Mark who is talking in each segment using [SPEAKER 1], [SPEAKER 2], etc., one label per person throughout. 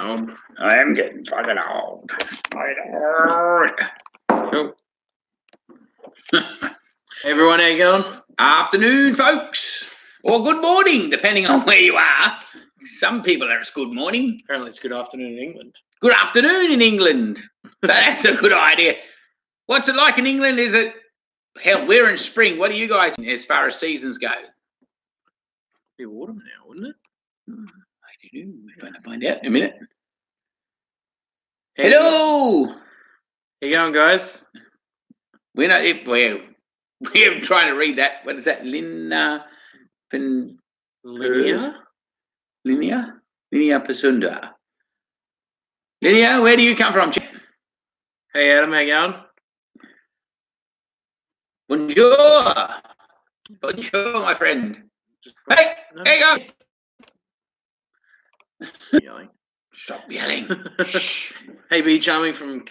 [SPEAKER 1] I am getting fucking old.
[SPEAKER 2] Cool. Hey everyone, how you going?
[SPEAKER 1] Afternoon, folks. Or good morning, depending on where you are. Some people are it's good morning.
[SPEAKER 2] Apparently it's good afternoon in England.
[SPEAKER 1] Good afternoon in England. So that's a good idea. What's it like in England? Is it... Hell, we're in spring. What do you guys as far as seasons go?
[SPEAKER 2] Be autumn now, wouldn't it?
[SPEAKER 1] I don't know. We're going to find out in a minute. Hello.
[SPEAKER 2] How you going, guys?
[SPEAKER 1] We're trying to read that. What is that? Linnea Pasunda. Linnea, where do you come from?
[SPEAKER 2] Hey Adam, how you going?
[SPEAKER 1] Bonjour. Bonjour, my friend. Hey, there you go.
[SPEAKER 2] Yelling.
[SPEAKER 1] Stop yelling.
[SPEAKER 2] Hey, B Charming from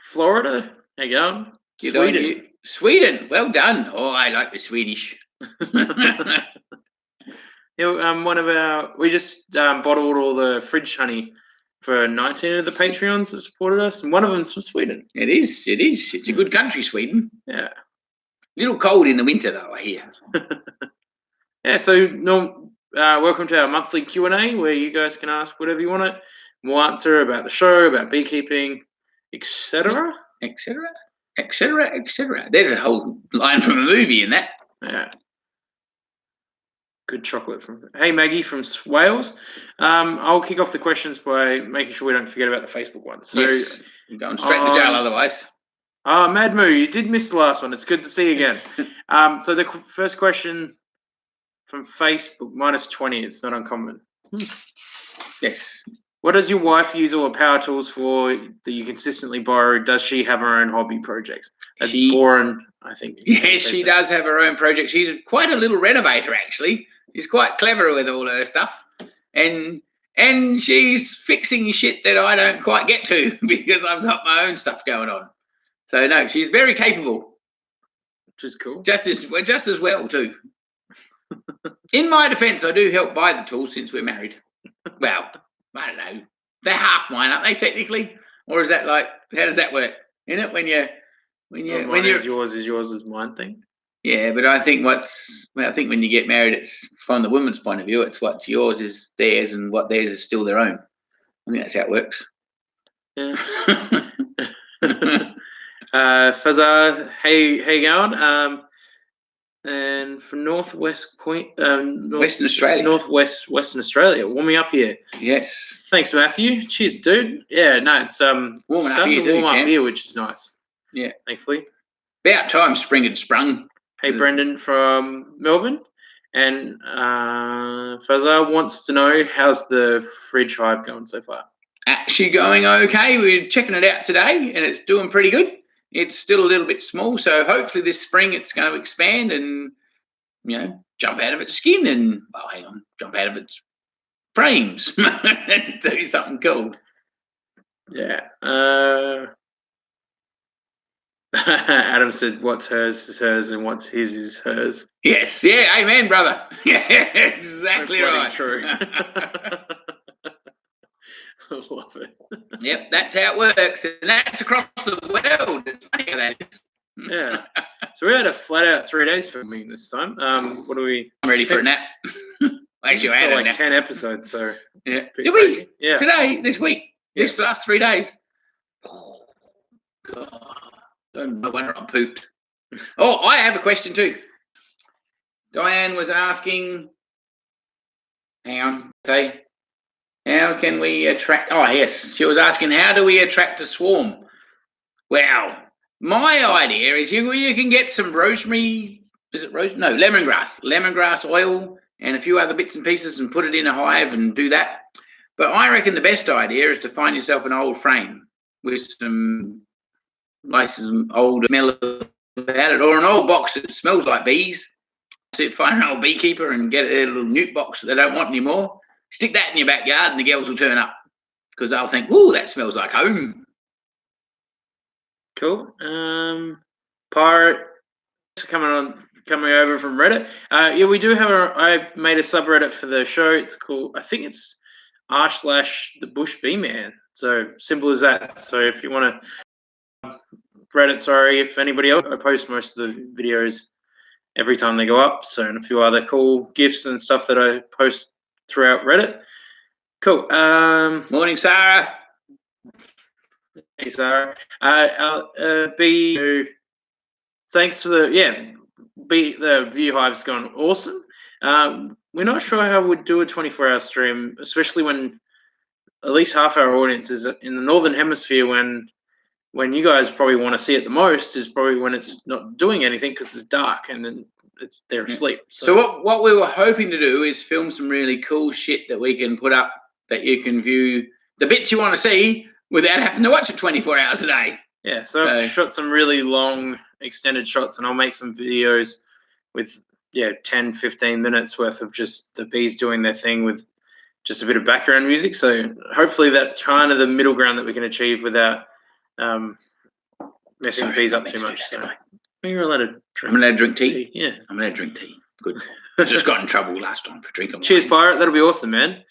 [SPEAKER 2] Florida. How you going?
[SPEAKER 1] Sweden. Sweden. Well done. Oh, I like the Swedish.
[SPEAKER 2] We just bottled all the fridge honey for 19 of the Patreons that supported us, and one of them's from Sweden.
[SPEAKER 1] It is. It's a good country, Sweden.
[SPEAKER 2] Yeah.
[SPEAKER 1] A little cold in the winter, though, I hear.
[SPEAKER 2] Yeah, so welcome to our monthly Q&A where you guys can ask whatever you want. We'll answer about the show, about beekeeping, etc.
[SPEAKER 1] Etc. Etc. Etc. There's a whole line from a movie in that.
[SPEAKER 2] Yeah. Good chocolate from... Hey, Maggie from Wales. I'll kick off the questions by making sure we don't forget about the Facebook one. So,
[SPEAKER 1] yes. You're going straight to jail otherwise.
[SPEAKER 2] Mad Moo, you did miss the last one. It's good to see you again. So the first question from Facebook, -20. It's not uncommon.
[SPEAKER 1] Yes.
[SPEAKER 2] What does your wife use all the power tools for that you consistently borrow? Does she have her own hobby projects? That's boring, I think.
[SPEAKER 1] Yes, she does have her own projects. She's quite a little renovator, actually. She's quite clever with all her stuff. And she's fixing shit that I don't quite get to because I've got my own stuff going on. So, no, she's very capable.
[SPEAKER 2] Which is cool.
[SPEAKER 1] Just as well, too. In my defence, I do help buy the tools since we're married. Well, I don't know. They're half mine, aren't they, technically? Or is that like, how does that work? Isn't it when you're
[SPEAKER 2] yours is mine thing?
[SPEAKER 1] Yeah, but I think when you get married, it's from the woman's point of view, it's what's yours is theirs and what theirs is still their own. I think that's how it works.
[SPEAKER 2] Yeah. Fazar, hey, how you going? And from Western Australia. Western Australia. Warming up here.
[SPEAKER 1] Yes.
[SPEAKER 2] Thanks, Matthew. Cheers, dude. Yeah, no, it's
[SPEAKER 1] warming up here,
[SPEAKER 2] warm up here, which is nice.
[SPEAKER 1] Yeah.
[SPEAKER 2] Thankfully.
[SPEAKER 1] About time spring had sprung.
[SPEAKER 2] Hey, Brendan from Melbourne. And Fazar wants to know, how's the fridge hive going so far?
[SPEAKER 1] Actually going okay. We're checking it out today and it's doing pretty good. It's still a little bit small, so hopefully this spring it's going to expand and, jump out of its skin and, jump out of its frames. Do something cool.
[SPEAKER 2] Yeah. Adam said, what's hers is hers and what's his is hers.
[SPEAKER 1] Yes, yeah, amen, brother. Yeah, exactly right.
[SPEAKER 2] True. I love it.
[SPEAKER 1] Yep, that's how it works, and that's across the world. It's funny how that is.
[SPEAKER 2] Yeah. So we had a flat out 3 days filming this time. What do we?
[SPEAKER 1] I'm ready for a nap. Actually, I had
[SPEAKER 2] like 10 episodes, so
[SPEAKER 1] yeah. Did we?
[SPEAKER 2] Yeah.
[SPEAKER 1] Today, this week, this last 3 days. Oh God! No wonder I'm pooped. Oh, I have a question too. Diane was asking. Hang on, say. How can we attract... Oh, yes. She was asking, how do we attract a swarm? Well, my idea is you can get some rosemary... Is it rosemary? No, lemongrass. Lemongrass oil and a few other bits and pieces and put it in a hive and do that. But I reckon the best idea is to find yourself an old frame with some old smell about it, or an old box that smells like bees. So find an old beekeeper and get a little nuke box that they don't want anymore. Stick that in your backyard and the girls will turn up because they'll think, "Ooh, that smells like home."
[SPEAKER 2] Cool. Pirate coming over from Reddit. Yeah, we do have I made a subreddit for the show. It's called, I think it's r/the Bush Bee Man. So simple as that. So if you want to Reddit, sorry, if anybody else, I post most of the videos every time they go up. So, and a few other cool GIFs and stuff that I post throughout Reddit. Cool.
[SPEAKER 1] Morning, Sarah.
[SPEAKER 2] Hey, Sarah. B, thanks for the view hive's gone awesome. We're not sure how we'd do a 24-hour stream, especially when at least half our audience is in the Northern Hemisphere when you guys probably want to see it the most is probably when it's not doing anything because it's dark and then they're asleep.
[SPEAKER 1] So what we were hoping to do is film some really cool shit that we can put up that you can view the bits you want to see without having to watch it 24 hours a day.
[SPEAKER 2] Yeah, so I've shot some really long extended shots and I'll make some videos with 10, 15 minutes worth of just the bees doing their thing with just a bit of background music. So hopefully that's kind of the middle ground that we can achieve without messing bees up too much. So you're allowed to drink.
[SPEAKER 1] I'm allowed to drink tea?
[SPEAKER 2] Yeah.
[SPEAKER 1] I'm allowed to drink tea. Good. I just got in trouble last time for drinking.
[SPEAKER 2] Cheers, Pirate. That'll be awesome, man.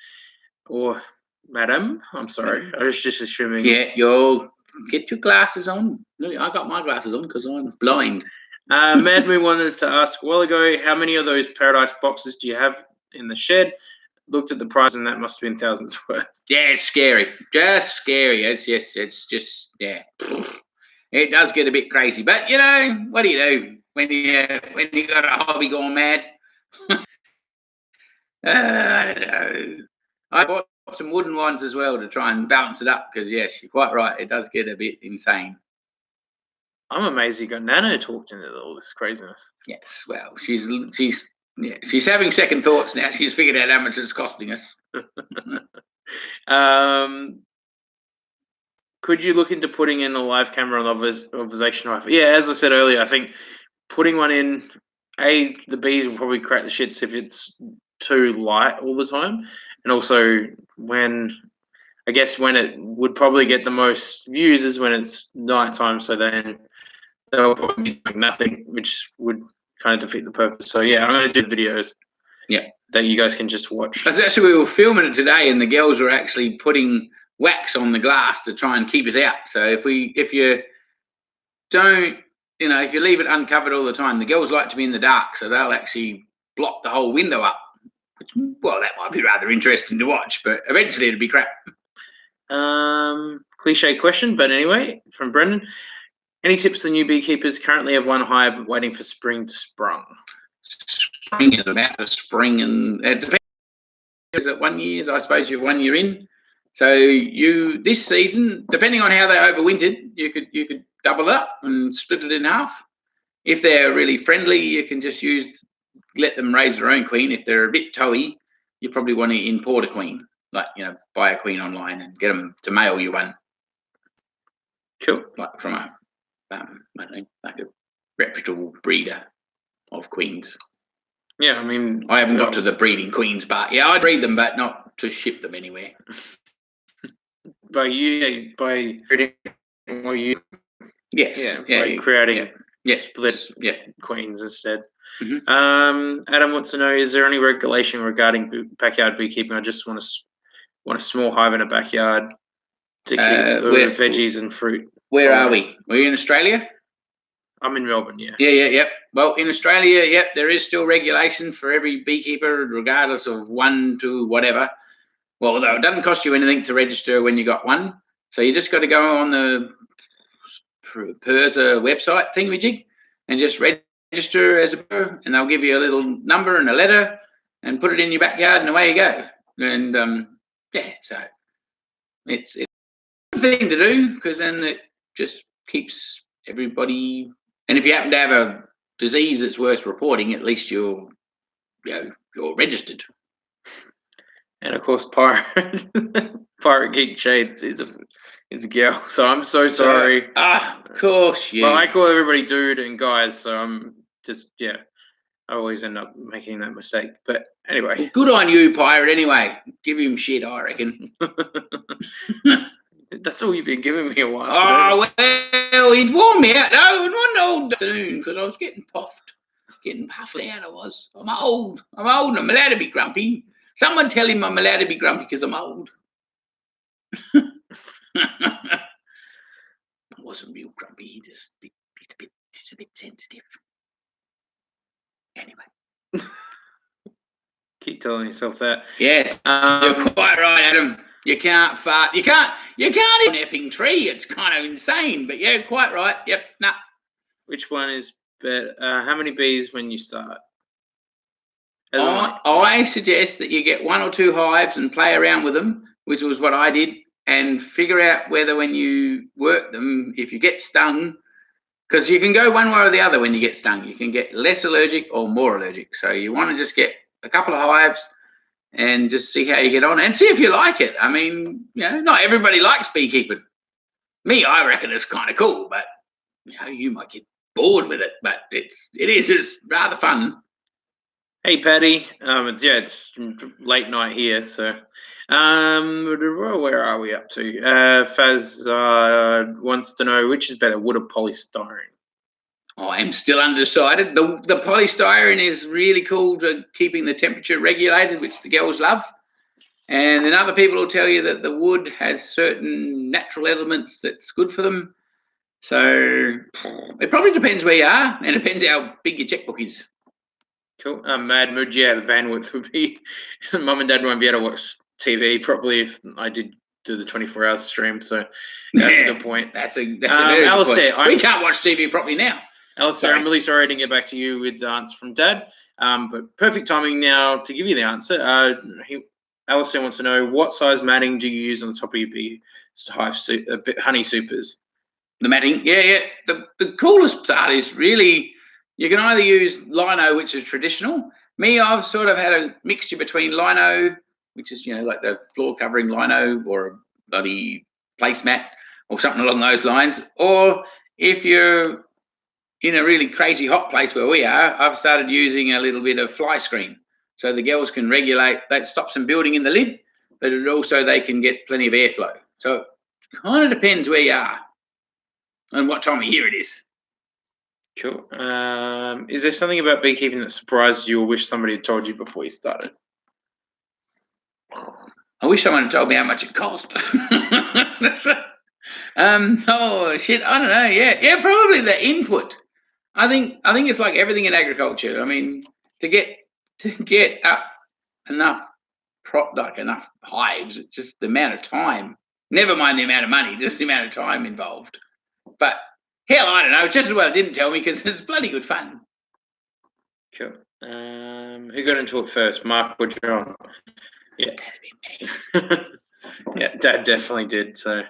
[SPEAKER 2] Or madam. I'm sorry. I was just assuming.
[SPEAKER 1] Yeah, you'll get your glasses on. No, I got my glasses on because I'm blind.
[SPEAKER 2] Madme wanted to ask a while ago, how many of those Paradise boxes do you have in the shed? Looked at the price and that must have been thousands worth.
[SPEAKER 1] Yeah, it's scary. Just scary. It's just it does get a bit crazy. But you know, what do you do when you got a hobby going mad? I don't know. I bought some wooden ones as well to try and balance it up because yes, you're quite right. It does get a bit insane.
[SPEAKER 2] I'm amazed you got Nano talked into all this craziness.
[SPEAKER 1] Yes, well, she's having second thoughts now. She's figured out how much it's costing us.
[SPEAKER 2] Could you look into putting in a live camera on the observation rifle? Yeah, as I said earlier, I think putting one in, the bees will probably crack the shits if it's too light all the time. And also when it would probably get the most views is when it's nighttime. So then they'll probably be doing nothing, which would kind of defeat the purpose. So yeah, I'm going to do videos.
[SPEAKER 1] Yeah,
[SPEAKER 2] that you guys can just watch.
[SPEAKER 1] Actually, we were filming it today, and the girls were actually putting wax on the glass to try and keep us out. So if you don't, if you leave it uncovered all the time, the girls like to be in the dark, so they'll actually block the whole window up. Which, well, that might be rather interesting to watch, but eventually it'll be crap.
[SPEAKER 2] Cliche question, but anyway, from Brendan. Any tips for new beekeepers? Currently have one hive waiting for spring to sprung.
[SPEAKER 1] Spring is about to spring, and it depends. Is it 1 year? I suppose you're 1 year in. So this season, depending on how they overwintered, you could double it up and split it in half. If they're really friendly, you can just let them raise their own queen. If they're a bit toey, you probably want to import a queen, like buy a queen online and get them to mail you one.
[SPEAKER 2] Cool.
[SPEAKER 1] Like from a like a reputable breeder of queens.
[SPEAKER 2] Yeah, I mean,
[SPEAKER 1] I haven't got to the breeding queens part. Yeah, I breed them, but not to ship them anywhere.
[SPEAKER 2] By breeding, or you?
[SPEAKER 1] Yes.
[SPEAKER 2] By creating split queens instead.
[SPEAKER 1] Mm-hmm.
[SPEAKER 2] Adam wants to know: is there any regulation regarding backyard beekeeping? I just want a small hive in a backyard to keep the veggies and fruit.
[SPEAKER 1] Where are we? We're in Australia?
[SPEAKER 2] I'm in Melbourne, yeah.
[SPEAKER 1] Yeah. Well, in Australia, there is still regulation for every beekeeper, regardless of one to whatever. Well, although it doesn't cost you anything to register when you got one. So you just got to go on the PIRSA website thingamajig and just register as a PIR, and they'll give you a little number and a letter and put it in your backyard, and away you go. And so it's a good thing to do because then it just keeps everybody. And if you happen to have a disease that's worth reporting, at least you're registered.
[SPEAKER 2] And of course, Pirate Geek Shades is a girl. So I'm so sorry.
[SPEAKER 1] Of course, yeah.
[SPEAKER 2] Well, I call everybody dude and guys, so I'm just I always end up making that mistake. But anyway,
[SPEAKER 1] well, good on you, Pirate. Anyway, give him shit, I reckon.
[SPEAKER 2] That's all you've been giving me a while.
[SPEAKER 1] Oh, well, he'd warm me out. No, one afternoon because I was getting puffed out. I was. I'm old. I'm allowed to be grumpy. Someone tell him I'm allowed to be grumpy because I'm old. I wasn't real grumpy. He's a bit sensitive. Anyway.
[SPEAKER 2] Keep telling yourself that.
[SPEAKER 1] Yes, you're quite right, Adam. You can't fart. You can't eat an effing tree. It's kind of insane. But yeah, quite right. Yep. Nah.
[SPEAKER 2] Which one is better? How many bees when you start?
[SPEAKER 1] I suggest that you get 1 or 2 hives and play around with them, which was what I did, and figure out whether when you work them, if you get stung, because you can go one way or the other when you get stung. You can get less allergic or more allergic. So you want to just get a couple of hives and just see how you get on and see if you like it. I mean, not everybody likes beekeeping. Me, I reckon it's kind of cool, but you might get bored with it. But it is just rather fun.
[SPEAKER 2] Hey, Paddy. It's late night here, so where are we up to? Faz wants to know which is better, wood or polystyrene.
[SPEAKER 1] I'm still undecided. The polystyrene is really cool to keeping the temperature regulated, which the girls love. And then other people will tell you that the wood has certain natural elements that's good for them. So it probably depends where you are, and it depends how big your checkbook is.
[SPEAKER 2] Cool. Mad Mood, yeah, the bandwidth would be Mum and Dad won't be able to watch TV properly if I did do the 24-hour stream. So that's a good point.
[SPEAKER 1] That's a very
[SPEAKER 2] Alistair,
[SPEAKER 1] good point. We can't watch TV properly now.
[SPEAKER 2] Alistair, I'm really sorry to get back to you with the answer from Dad, but perfect timing now to give you the answer. Alistair wants to know, what size matting do you use on the top of your bee hive honey supers?
[SPEAKER 1] The matting, yeah. The coolest part is really you can either use lino, which is traditional. Me, I've sort of had a mixture between lino, which is like the floor covering lino, or a bloody placemat or something along those lines. Or if you're in a really crazy hot place where we are, I've started using a little bit of fly screen. So the girls can regulate, that stops them building in the lid, but they can get plenty of airflow. So it kind of depends where you are and what time of year it is.
[SPEAKER 2] Cool. Is there something about beekeeping that surprised you or wish somebody had told you before you started?
[SPEAKER 1] I wish someone had told me how much it cost. Oh shit, I don't know. Yeah, probably the input. I think it's like everything in agriculture. I mean, to get up enough enough hives, it's just the amount of time. Never mind the amount of money, just the amount of time involved. But hell, I don't know. Just as well it didn't tell me, because it's bloody good fun.
[SPEAKER 2] Cool. Who got into it first, Mark or John? Yeah. Yeah, Dad definitely did. So,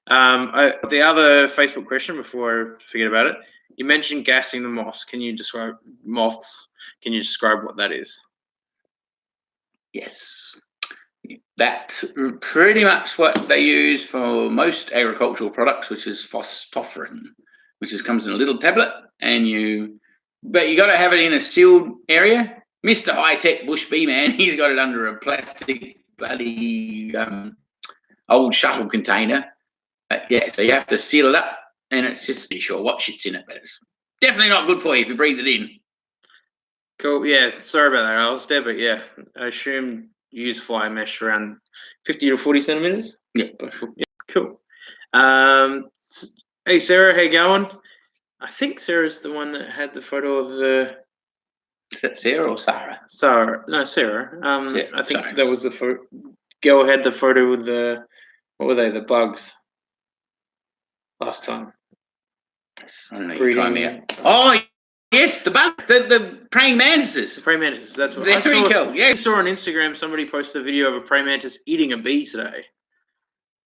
[SPEAKER 2] the other Facebook question before I forget about it, you mentioned gassing the moths. Can you describe moths? Can you describe what that is?
[SPEAKER 1] Yes. That's pretty much what they use for most agricultural products, which is phosphorin, which comes in a little tablet, but you got to have it in a sealed area. Mr. High-Tech Bush Bee Man, he's got it under a plastic bloody old shuttle container. So you have to seal it up, and it's just not sure what shit's in it, but it's definitely not good for you if you breathe it in.
[SPEAKER 2] Cool. Yeah, sorry about that, Alistair, but yeah, I assume you use fly mesh around 50 to 40 centimeters.
[SPEAKER 1] Yeah.
[SPEAKER 2] Cool. Hey, Sarah, how you going? I think Sarah's the one that had the photo of the.
[SPEAKER 1] Is that Sarah or Sarah?
[SPEAKER 2] Sarah. No, Sarah. I think
[SPEAKER 1] Sorry.
[SPEAKER 2] that was the photo. Girl had the photo with the. What were they? The bugs. Last time.
[SPEAKER 1] I don't know. You're trying me out. Oh, yes, the bug, the praying mantises.
[SPEAKER 2] The praying mantises. That's what
[SPEAKER 1] very cool. Yeah.
[SPEAKER 2] I saw on Instagram somebody posted a video of a praying mantis eating a bee today.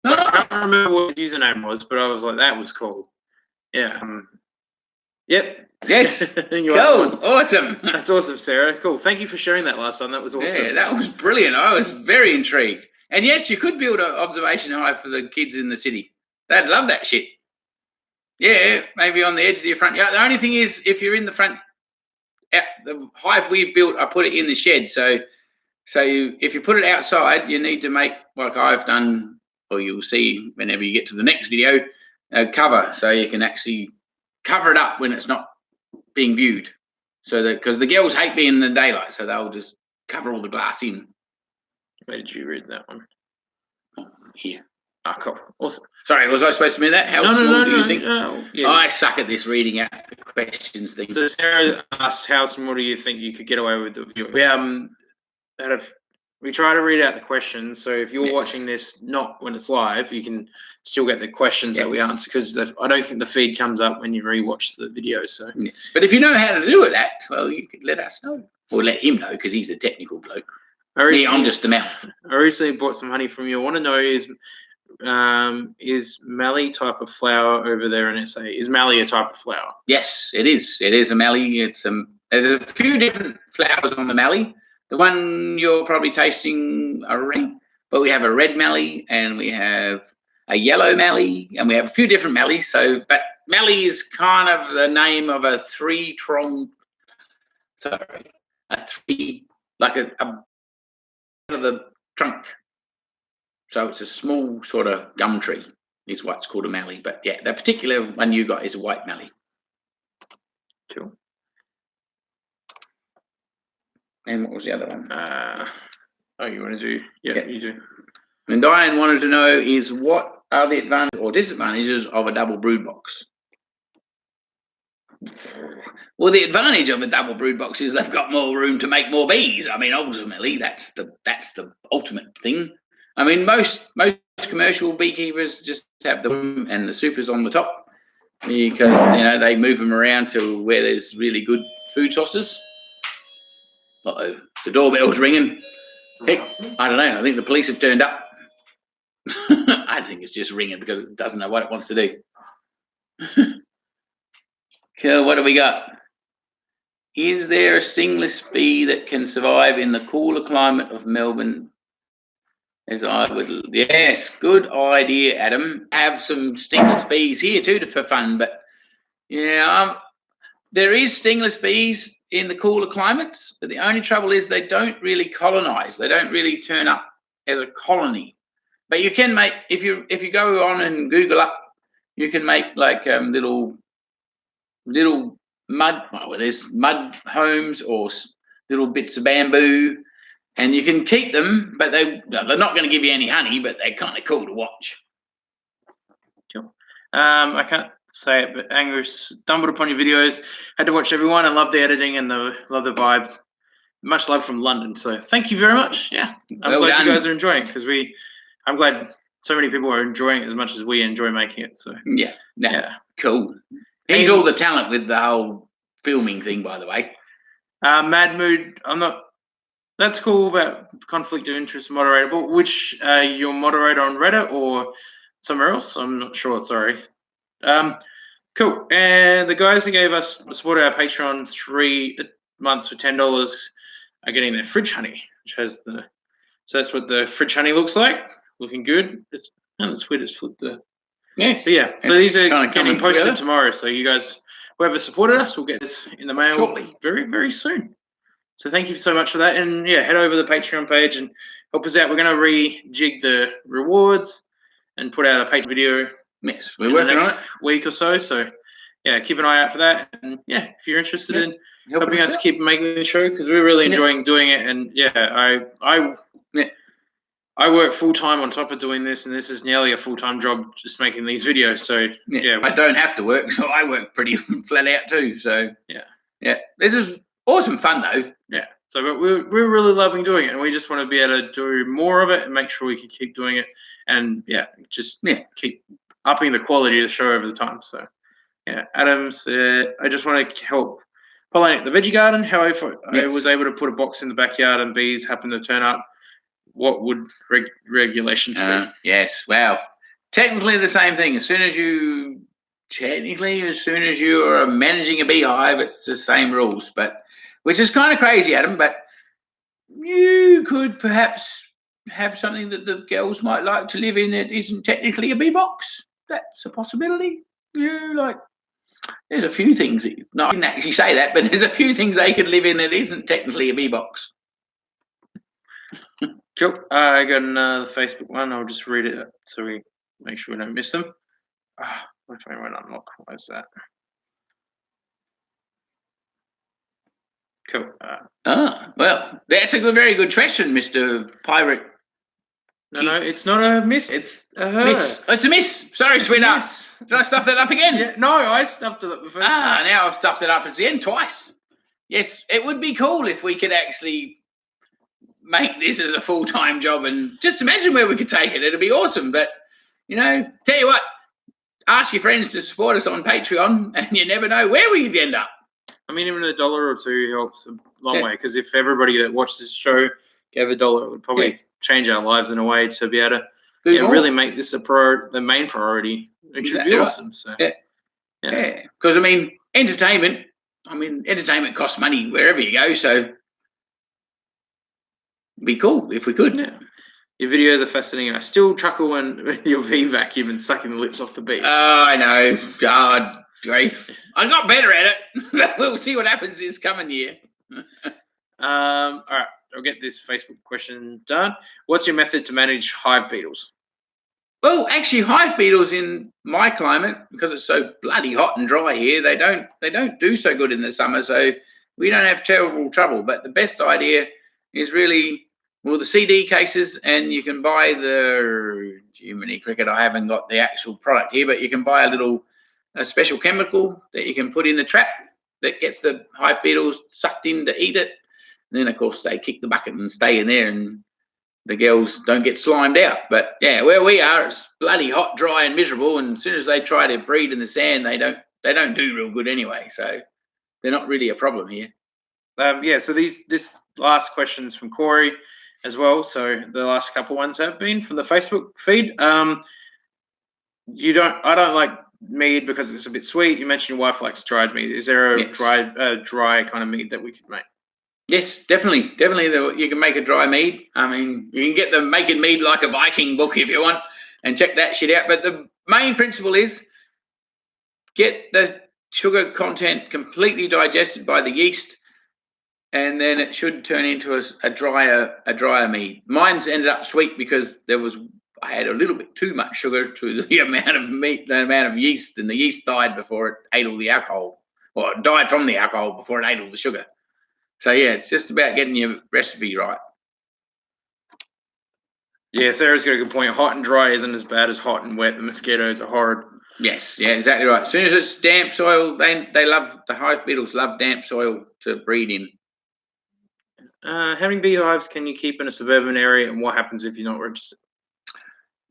[SPEAKER 2] I can't remember what his username was, but I was like, that was cool. Yeah. Yep.
[SPEAKER 1] Yes. Cool. Awesome.
[SPEAKER 2] That's awesome, Sarah. Cool. Thank you for sharing that last time. That was awesome.
[SPEAKER 1] Yeah, that was brilliant. I was very intrigued. And yes, you could build an observation hive for the kids in the city. They'd love that shit. Yeah, maybe on the edge of your front yard. The only thing is, if you're in the front, the hive we built, I put it in the shed. So if you put it outside, you need to make, like I've done, or you'll see whenever you get to the next video, a cover, so you can actually cover it up when it's not being viewed. So that, because the girls hate being in the daylight, so they'll just cover all the glass in.
[SPEAKER 2] Where did you read that one?
[SPEAKER 1] Here.
[SPEAKER 2] Ah, cool. Awesome.
[SPEAKER 1] Sorry, was I supposed to be that? How small do you think?
[SPEAKER 2] Yeah.
[SPEAKER 1] I suck at this reading out the questions thing.
[SPEAKER 2] So Sarah asked, how small do you think you could get away with the view? We try to read out the questions. So if you're watching this not when it's live, you can still get the questions that we answer, because I don't think the feed comes up when you rewatch the video. So
[SPEAKER 1] but if you know how to do it, well, you could let us know, or let him know, because he's a technical bloke. I'm just the mouth.
[SPEAKER 2] I recently bought some honey from you. I want to know is Mallee type of flower over there in SA? Is Mallee a type of flower?
[SPEAKER 1] Yes, it is. It is a Mallee. There's a few different flowers on the Mallee. The one you're probably tasting already, but we have a red Mallee and we have a yellow Mallee and we have a few different Mallees. But Mallee is kind of the name of a like a of the trunk. So it's a small sort of gum tree is what's called a Mallee. But yeah, the particular one you got is a white Mallee.
[SPEAKER 2] Cool.
[SPEAKER 1] And what was the other one?
[SPEAKER 2] You want to do? Yeah, you do.
[SPEAKER 1] And Diane wanted to know is what are the advantages or disadvantages of a double brood box? Well, the advantage of a double brood box is they've got more room to make more bees. I mean, ultimately, that's the ultimate thing. I mean, most commercial beekeepers just have the room and the supers on the top, because they move them around to where there's really good food sources. Uh-oh, the doorbell's ringing. Heck, I don't know. I think the police have turned up. I think it's just ringing because it doesn't know what it wants to do. Cool, what do we got? Is there a stingless bee that can survive in the cooler climate of Melbourne? Yes, good idea, Adam. Have some stingless bees here too for fun, but there is stingless bees in the cooler climates, but the only trouble is they don't really colonize. They don't really turn up as a colony. But you can make, if you go on and Google up, you can make like little mud, there's mud homes or little bits of bamboo, and you can keep them, but they're not going to give you any honey, but they're kind of cool to watch.
[SPEAKER 2] Cool. I can't say it, but Angus stumbled upon your videos, had to watch everyone, and loved the editing and love the vibe. Much love from London. So thank you very much. Yeah, I'm glad you guys are enjoying it, because I'm glad so many people are enjoying it as much as we enjoy making it. So yeah,
[SPEAKER 1] cool. He's all the talent with the whole filming thing, by the way.
[SPEAKER 2] Mad Mood, that's cool about conflict of interest moderator, but which your moderator on Reddit or somewhere else? I'm not sure, sorry. Cool. And the guys that gave us support our Patreon 3 months for $10 are getting their fridge honey, which has so that's what the fridge honey looks like. Looking good. It's weird, it's flipped the.
[SPEAKER 1] Yes.
[SPEAKER 2] But yeah, so these are getting posted tomorrow. So you guys, whoever supported us, will get this in the mail shortly, very, very soon. So thank you so much for that. And yeah, head over to the Patreon page and help us out. We're going to rejig the rewards and put out a Patreon video.
[SPEAKER 1] Yes, we're working on it.
[SPEAKER 2] Week or so. So yeah, keep an eye out for that. And yeah, if you're interested in helping us keep making the show, because we're really enjoying doing it. And yeah, I work full time on top of doing this, and this is nearly a full time job just making these videos. So yeah,
[SPEAKER 1] I don't have to work, so I work pretty flat out too. So yeah, this is awesome fun though.
[SPEAKER 2] Yeah. So but we're really loving doing it, and we just want to be able to do more of it and make sure we can keep doing it, and keep upping the quality of the show over the time. So yeah, Adam said, I just want to help pollinate the veggie garden. However, I was able to put a box in the backyard and bees happen to turn up. What would regulations be?
[SPEAKER 1] Yes, well, technically the same thing. As soon as you are managing a beehive, it's the same rules, but which is kind of crazy, Adam. But you could perhaps have something that the girls might like to live in that isn't technically a bee box. That's a possibility. There's a few things I didn't actually say that, but there's a few things they could live in that isn't technically a bee box.
[SPEAKER 2] Cool. I got another Facebook one. I'll just read it so we make sure we don't miss them. My phone won't unlock. Where's that? Cool.
[SPEAKER 1] Well, that's a very good question, Mr. Pirate
[SPEAKER 2] No, it's not a miss. It's a her.
[SPEAKER 1] Miss. It's a miss. Sorry, sweetheart. Did I stuff that up again?
[SPEAKER 2] Yeah, no, I stuffed it up the first time.
[SPEAKER 1] Now I've stuffed it up at the end twice. Yes, it would be cool if we could actually make this as a full-time job, and just imagine where we could take it. It'd be awesome. But, tell you what, ask your friends to support us on Patreon, and you never know where we could end up.
[SPEAKER 2] I mean, even $1 or $2 helps a long way, because if everybody that watched this show gave $1, it would probably change our lives in a way to be able to really make this the main priority. It should be awesome. So
[SPEAKER 1] yeah, because entertainment costs money wherever you go, so it'd be cool if we could.
[SPEAKER 2] Yeah. Your videos are fascinating. I still chuckle when you're vacuum and sucking the lips off the bees.
[SPEAKER 1] Oh, I know. God grief. I got better at it. We'll see what happens this coming year.
[SPEAKER 2] All right, I'll get this Facebook question done. What's your method to manage hive beetles?
[SPEAKER 1] Well, actually, hive beetles in my climate, because it's so bloody hot and dry here, they don't do so good in the summer, so we don't have terrible trouble. But the best idea is really, the CD cases, and you can buy the Jiminy Cricket. I haven't got the actual product here, but you can buy a special chemical that you can put in the trap that gets the hive beetles sucked in to eat it. And then, of course, they kick the bucket and stay in there, and the girls don't get slimed out. But yeah, where we are, it's bloody hot, dry, and miserable. And as soon as they try to breed in the sand, they don't do real good anyway. So they're not really a problem here.
[SPEAKER 2] So this last question's from Corey as well. So the last couple ones have been from the Facebook feed. I don't like mead because it's a bit sweet. You mentioned your wife likes dried mead. Is there a dry kind of mead that we could make? Yes, definitely. You can make a dry mead. You can get the Making Mead Like a Viking book if you want and check that shit out. But the main principle is get the sugar content completely digested by the yeast, and then it should turn into a drier mead. Mine's ended up sweet because I had a little bit too much sugar to the amount of yeast, and the yeast died before it ate all the alcohol, or it died from the alcohol before it ate all the sugar. So yeah, it's just about getting your recipe right. Yeah, Sarah's got a good point. Hot and dry isn't as bad as hot and wet. The mosquitoes are horrid. Yes, yeah, exactly right. As soon as it's damp soil, the hive beetles love damp soil to breed in. How many beehives can you keep in a suburban area, and what happens if you're not registered?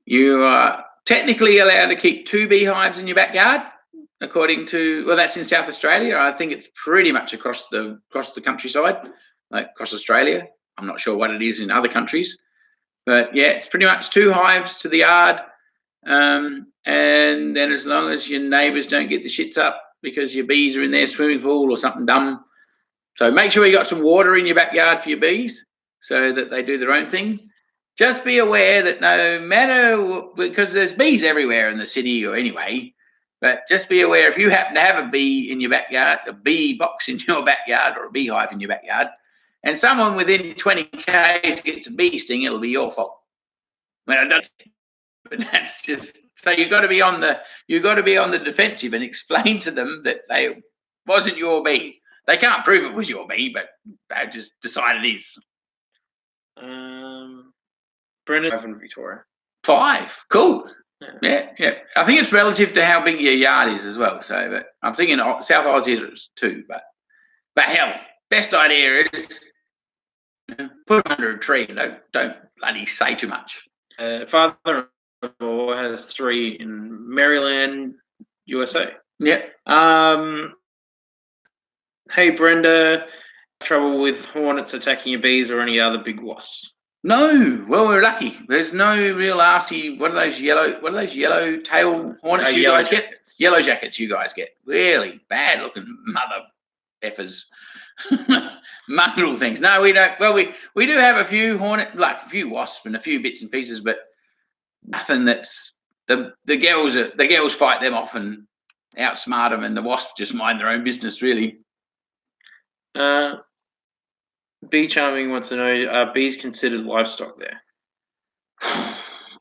[SPEAKER 2] You are technically allowed to keep 2 beehives in your backyard, according to, that's in South Australia. I think it's pretty much across the countryside, like across Australia. I'm not sure what it is in other countries, but yeah, it's pretty much 2 hives to the yard. And then as long as your neighbours don't get the shits up because your bees are in their swimming pool or something dumb. So make sure you got some water in your backyard for your bees so that they do their own thing. Just be aware that no matter, because there's bees everywhere in the city or anyway, but just be aware if you happen to have a bee in your backyard, a bee box in your backyard or a beehive in your backyard, and someone within 20 k's gets a bee sting, it'll be your fault. I don't, but that's just, so you've got to be on the defensive and explain to them that they wasn't your bee. They can't prove it was your bee, but they just decide it is. Brendan from Victoria. 5. Cool. Yeah. I think it's relative to how big your yard is as well. So, but I'm thinking South Aussie is 2. But hell, best idea is put them under a tree. Don't bloody say too much. Father-in-law has 3 in Maryland, USA. Yep. Hey, Brenda, trouble with hornets attacking your bees or any other big wasps? No. Well, we're lucky. There's no real arsey. What are those yellow tail hornets you guys get? Yellow jackets you guys get. Really bad looking mother effers. Mongrel things. No, we don't. Well, we do have a few a few wasps and a few bits and pieces, but nothing that's the girls fight them off and outsmart them, and the wasps just mind their own business, really. Bee Charming wants to know, are bees considered livestock there?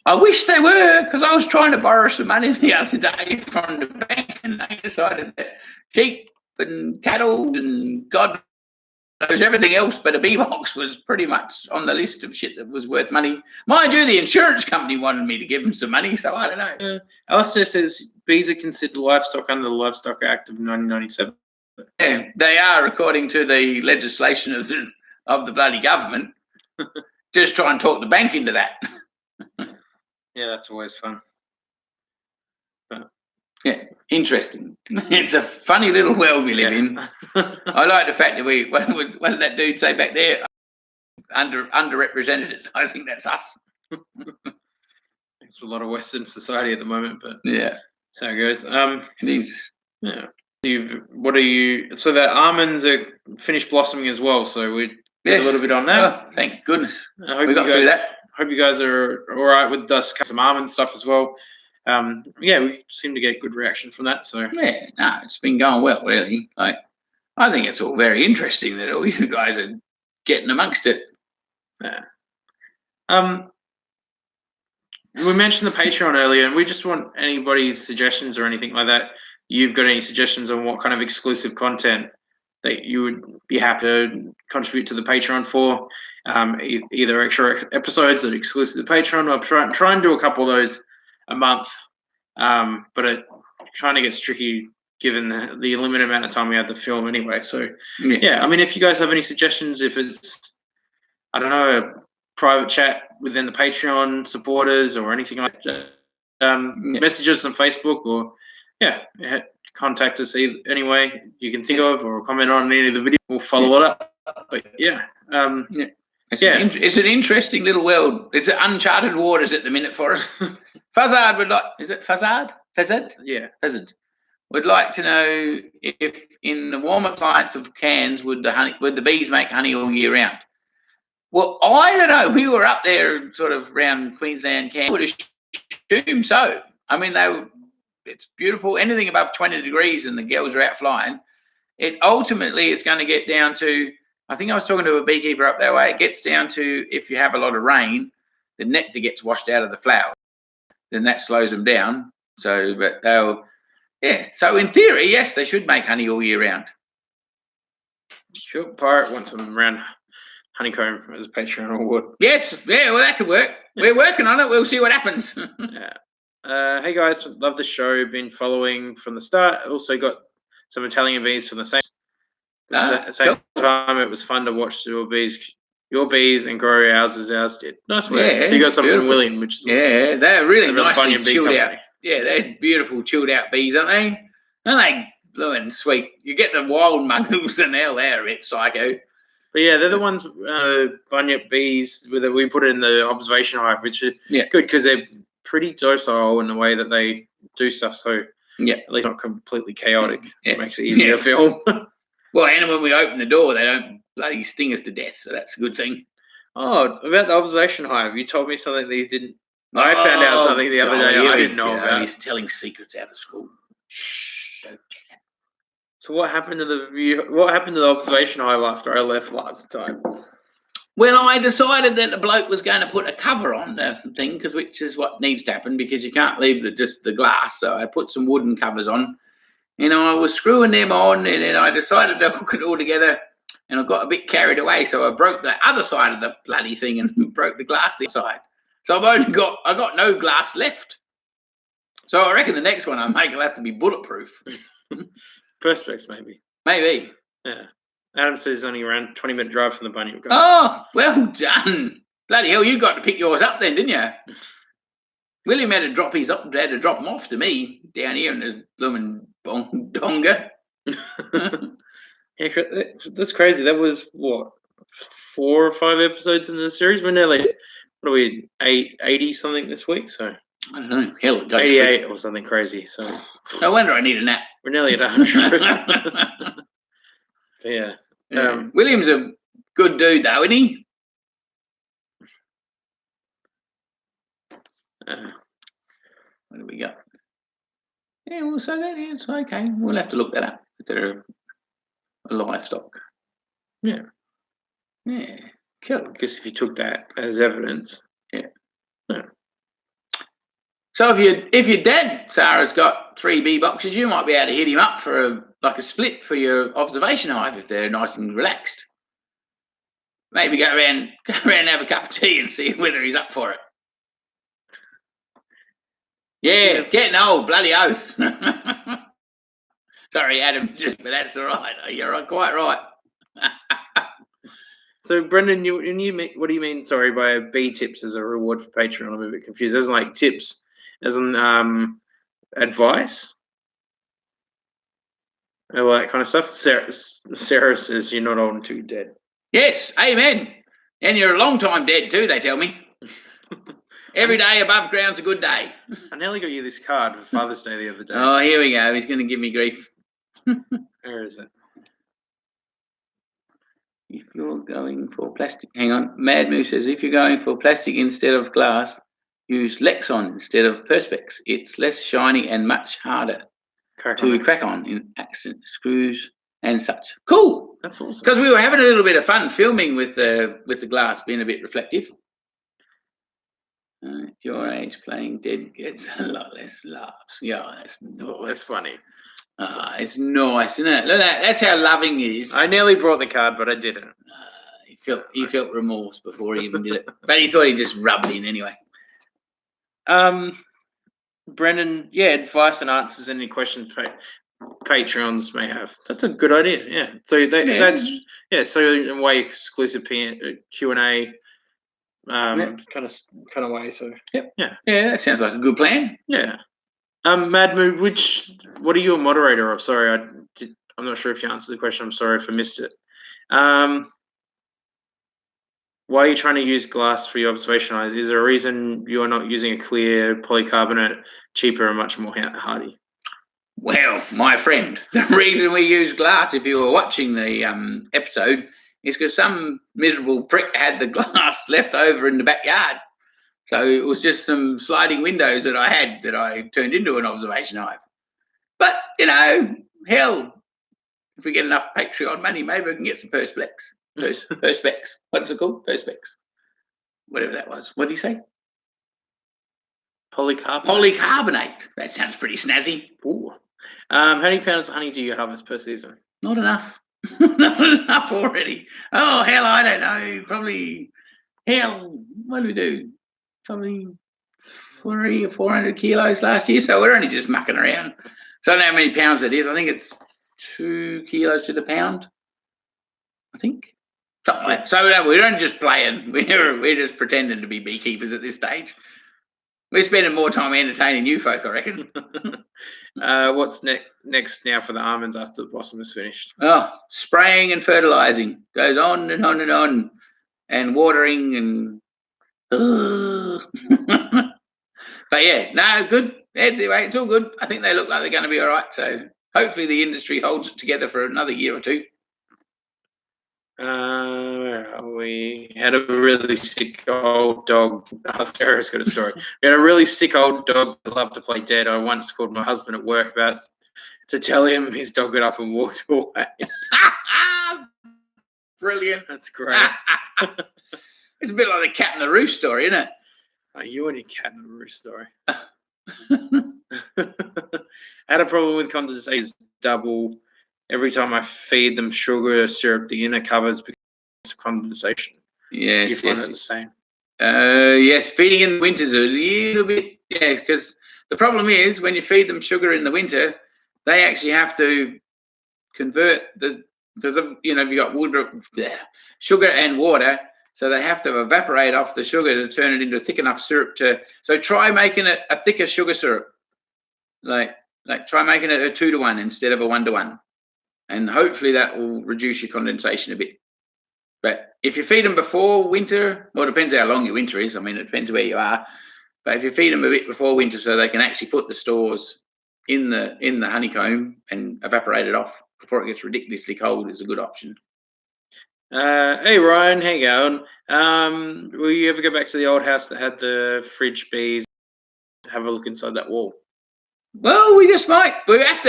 [SPEAKER 2] I wish they were, because I was trying to borrow some money the other day from the bank, and they decided that sheep and cattle and God
[SPEAKER 1] Everything else but a bee box was pretty much on the list of shit that was worth money. Mind you, the insurance company wanted me to give them some money, so I don't know.
[SPEAKER 2] Alistair says bees are considered livestock under the Livestock Act of 1997.
[SPEAKER 1] Yeah, they are, according to the legislation of the bloody government. Just try and talk the bank into that.
[SPEAKER 2] Yeah, that's always fun.
[SPEAKER 1] Yeah, interesting. It's a funny little world we live in. I like the fact that what did that dude say back there? Underrepresented. I think that's us.
[SPEAKER 2] It's a lot of Western society at the moment, but
[SPEAKER 1] yeah,
[SPEAKER 2] that's how it goes.
[SPEAKER 1] It is.
[SPEAKER 2] Yeah. What are you? So the almonds are finished blossoming as well. So we did a little bit on that.
[SPEAKER 1] Oh, thank goodness.
[SPEAKER 2] I hope we got through that. Hope you guys are all right with some almond stuff as well. Yeah, we seem to get good reaction from that. So
[SPEAKER 1] yeah, no, it's been going well, really. I think it's all very interesting that all you guys are getting amongst it.
[SPEAKER 2] Yeah. We mentioned the Patreon earlier, and we just want anybody's suggestions or anything like that. You've got any suggestions on what kind of exclusive content that you would be happy to contribute to the Patreon for? Either extra episodes that are exclusive to Patreon, or try and do a couple of those a month. But trying to get tricky given the limited amount of time we had to film anyway. So yeah, I mean, if you guys have any suggestions, if it's, I don't know, a private chat within the Patreon supporters or anything like that, message us on Facebook or contact us any way you can think of, or comment on any of the videos. We'll follow it up. But
[SPEAKER 1] it's an interesting little world. It's uncharted waters at the minute for us. Fazard would like. Is it Fazard? Fazard?
[SPEAKER 2] Yeah,
[SPEAKER 1] Fazard. Would like to know if in the warmer climates of Cairns would the bees make honey all year round? Well, I don't know. We were up there sort of around Queensland, Cairns. I would assume so. I mean, it's beautiful. Anything above 20 degrees and the girls are out flying. It ultimately is going to get down to, I think I was talking to a beekeeper up that way, it gets down to if you have a lot of rain, the nectar gets washed out of the flower. Then that slows them down. So, but so in theory, yes, they should make honey all year round.
[SPEAKER 2] Sure. Pirate wants them around honeycomb as a Patreon award.
[SPEAKER 1] Yes, yeah, well, that could work. We're working on it. We'll see what happens.
[SPEAKER 2] Yeah. Hey guys, love the show. Been following from the start. Also got some Italian bees from the same time. It was fun to watch your bees and grow ours as ours did. Nice work.
[SPEAKER 1] Yeah,
[SPEAKER 2] so you got some from William, which is awesome.
[SPEAKER 1] Yeah, they're really nicely chilled out. Yeah, they're beautifuful chilled out bees, aren't they? Aren't they blowing sweet? You get the wild muggles and they're a bit psycho.
[SPEAKER 2] But yeah, they're the ones, bunyip bees that we put in the observation hive, which are good because they're pretty docile in the way that they do stuff. So at least not completely chaotic. It makes it easier to film.
[SPEAKER 1] Well, and when we open the door, they don't bloody sting us to death, so that's a good thing.
[SPEAKER 2] Oh, about the observation hive, you told me something that you didn't. I found out something the other day I didn't know about.
[SPEAKER 1] He's telling secrets out of school. Shh, don't tell him.
[SPEAKER 2] So what happened to the observation hive after I left last time?
[SPEAKER 1] Well, I decided that the bloke was going to put a cover on the thing, which is what needs to happen because you can't leave just the glass. So I put some wooden covers on, and I was screwing them on, and then I decided to hook it all together, and I got a bit carried away, so I broke the other side of the bloody thing and broke the glass this side. So I got no glass left. So I reckon the next one I make will have to be bulletproof.
[SPEAKER 2] Perspex, maybe.
[SPEAKER 1] Maybe.
[SPEAKER 2] Yeah. Adam says he's only around 20-minute drive from the bunyip.
[SPEAKER 1] Oh, well done. Bloody hell, you got to pick yours up then, didn't you? William had to drop them off to me down here in the blooming donga.
[SPEAKER 2] Yeah, that's crazy. That was, what, 4 or 5 episodes in the series? We're nearly, what are we, 80-something this week? So
[SPEAKER 1] I don't know. Hell, it goes
[SPEAKER 2] 88 quick. Or something crazy. So
[SPEAKER 1] no wonder I need a nap.
[SPEAKER 2] We're nearly at 100. Yeah.
[SPEAKER 1] William's a good dude, though, isn't he? What do we got? Yeah, well, so that is okay. We'll have to look that up. If they're a livestock.
[SPEAKER 2] Yeah.
[SPEAKER 1] Yeah. Cool.
[SPEAKER 2] Because if you took that as evidence.
[SPEAKER 1] Yeah. So if your dad, Sarah's got 3 bee boxes, you might be able to hit him up for a split for your observation hive if they're nice and relaxed. maybe go around and have a cup of tea and see whether he's up for it. Yeah, getting old, bloody oath. Sorry, Adam, but that's all right. You're quite right.
[SPEAKER 2] So, Brendan, what do you mean? Sorry, by B tips as a reward for Patreon? I'm a bit confused. As in, like, tips, as in advice, all that kind of stuff. Sarah says you're not old until you're dead.
[SPEAKER 1] Yes, amen. And you're a long time dead too, they tell me. Every day above ground's a good day.
[SPEAKER 2] I nearly got you this card for Father's Day the other day.
[SPEAKER 1] Oh, here we go. He's going to give me grief.
[SPEAKER 2] Where is it?
[SPEAKER 1] If you're going for plastic, hang on. Mad Moo says, if you're going for plastic instead of glass, use Lexon instead of Perspex. It's less shiny and much harder to crack on in accent screws and such. Cool.
[SPEAKER 2] That's awesome.
[SPEAKER 1] Because we were having a little bit of fun filming with the glass being a bit reflective. At your age, playing dead gets a lot less laughs. Yeah, that's
[SPEAKER 2] less funny.
[SPEAKER 1] It's nice, isn't it? Look at that. That's how loving he is.
[SPEAKER 2] I nearly brought the card, but I didn't.
[SPEAKER 1] He felt remorse before he even did it, but he thought he'd just rub it in anyway.
[SPEAKER 2] Brendan, advice and answers any questions Patreons may have. That's a good idea. Yeah. So that's So in a way, exclusive Q&A. Kind of way. So
[SPEAKER 1] yeah, that sounds like a good plan.
[SPEAKER 2] Yeah. Mad Moo, what are you a moderator of? Sorry, I'm not sure if you answered the question. I'm sorry if I missed it. Why are you trying to use glass for your observation eyes? Is there a reason you are not using a clear polycarbonate, cheaper and much more hardy?
[SPEAKER 1] Well, my friend, the reason we use glass, if you were watching the episode, is because some miserable prick had the glass left over in the backyard. So it was just some sliding windows that I had that I turned into an observation hive. But, hell, if we get enough Patreon money, maybe we can get some Perspex. Perspex. What's it called? Perspex. Whatever that was. What did you say? Polycarbonate. That sounds pretty snazzy.
[SPEAKER 2] Ooh. How many pounds of honey do you harvest per season?
[SPEAKER 1] Not enough. Not enough already. Oh, hell, I don't know. Probably, what do we do? Probably 300 or 400 kilos last year. So we're only just mucking around. So I don't know how many pounds it is. I think it's 2 kilos to the pound. I think. Something like that. So we're only just playing. We're just pretending to be beekeepers at this stage. We're spending more time entertaining you folk, I reckon.
[SPEAKER 2] What's next now for the almonds after the blossom is finished?
[SPEAKER 1] Oh, spraying and fertilizing. Goes on and on and on. And watering and... But yeah, no, good. Anyway, it's all good. I think they look like they're going to be all right. So hopefully the industry holds it together for another year or two.
[SPEAKER 2] We had a really sick old dog. Sarah's got a story. We had a really sick old dog that loved to play dead. I once called my husband at work to tell him his dog got up and walked away.
[SPEAKER 1] Brilliant.
[SPEAKER 2] That's great.
[SPEAKER 1] It's a bit like the cat and the roost story, isn't it?
[SPEAKER 2] You and your cat and the roost story. I had a problem with condensation double. Every time I feed them sugar or syrup, the inner covers because of condensation.
[SPEAKER 1] Yes,
[SPEAKER 2] you find it the same.
[SPEAKER 1] Yes, feeding in the winter is a little bit, because the problem is when you feed them sugar in the winter, they actually have to convert because of you've got sugar and water, so they have to evaporate off the sugar to turn it into thick enough syrup so try making it a thicker sugar syrup. Like try making it a 2-to-1 instead of a 1-to-1. And hopefully that will reduce your condensation a bit. But if you feed them before winter, well, it depends how long your winter is. I mean, it depends where you are. But if you feed them a bit before winter so they can actually put the stores in the honeycomb and evaporate it off before it gets ridiculously cold, is a good option.
[SPEAKER 2] Hey, Ryan, how you going? Will you ever go back to the old house that had the fridge bees? Have a look inside that wall.
[SPEAKER 1] Well, we just might. We have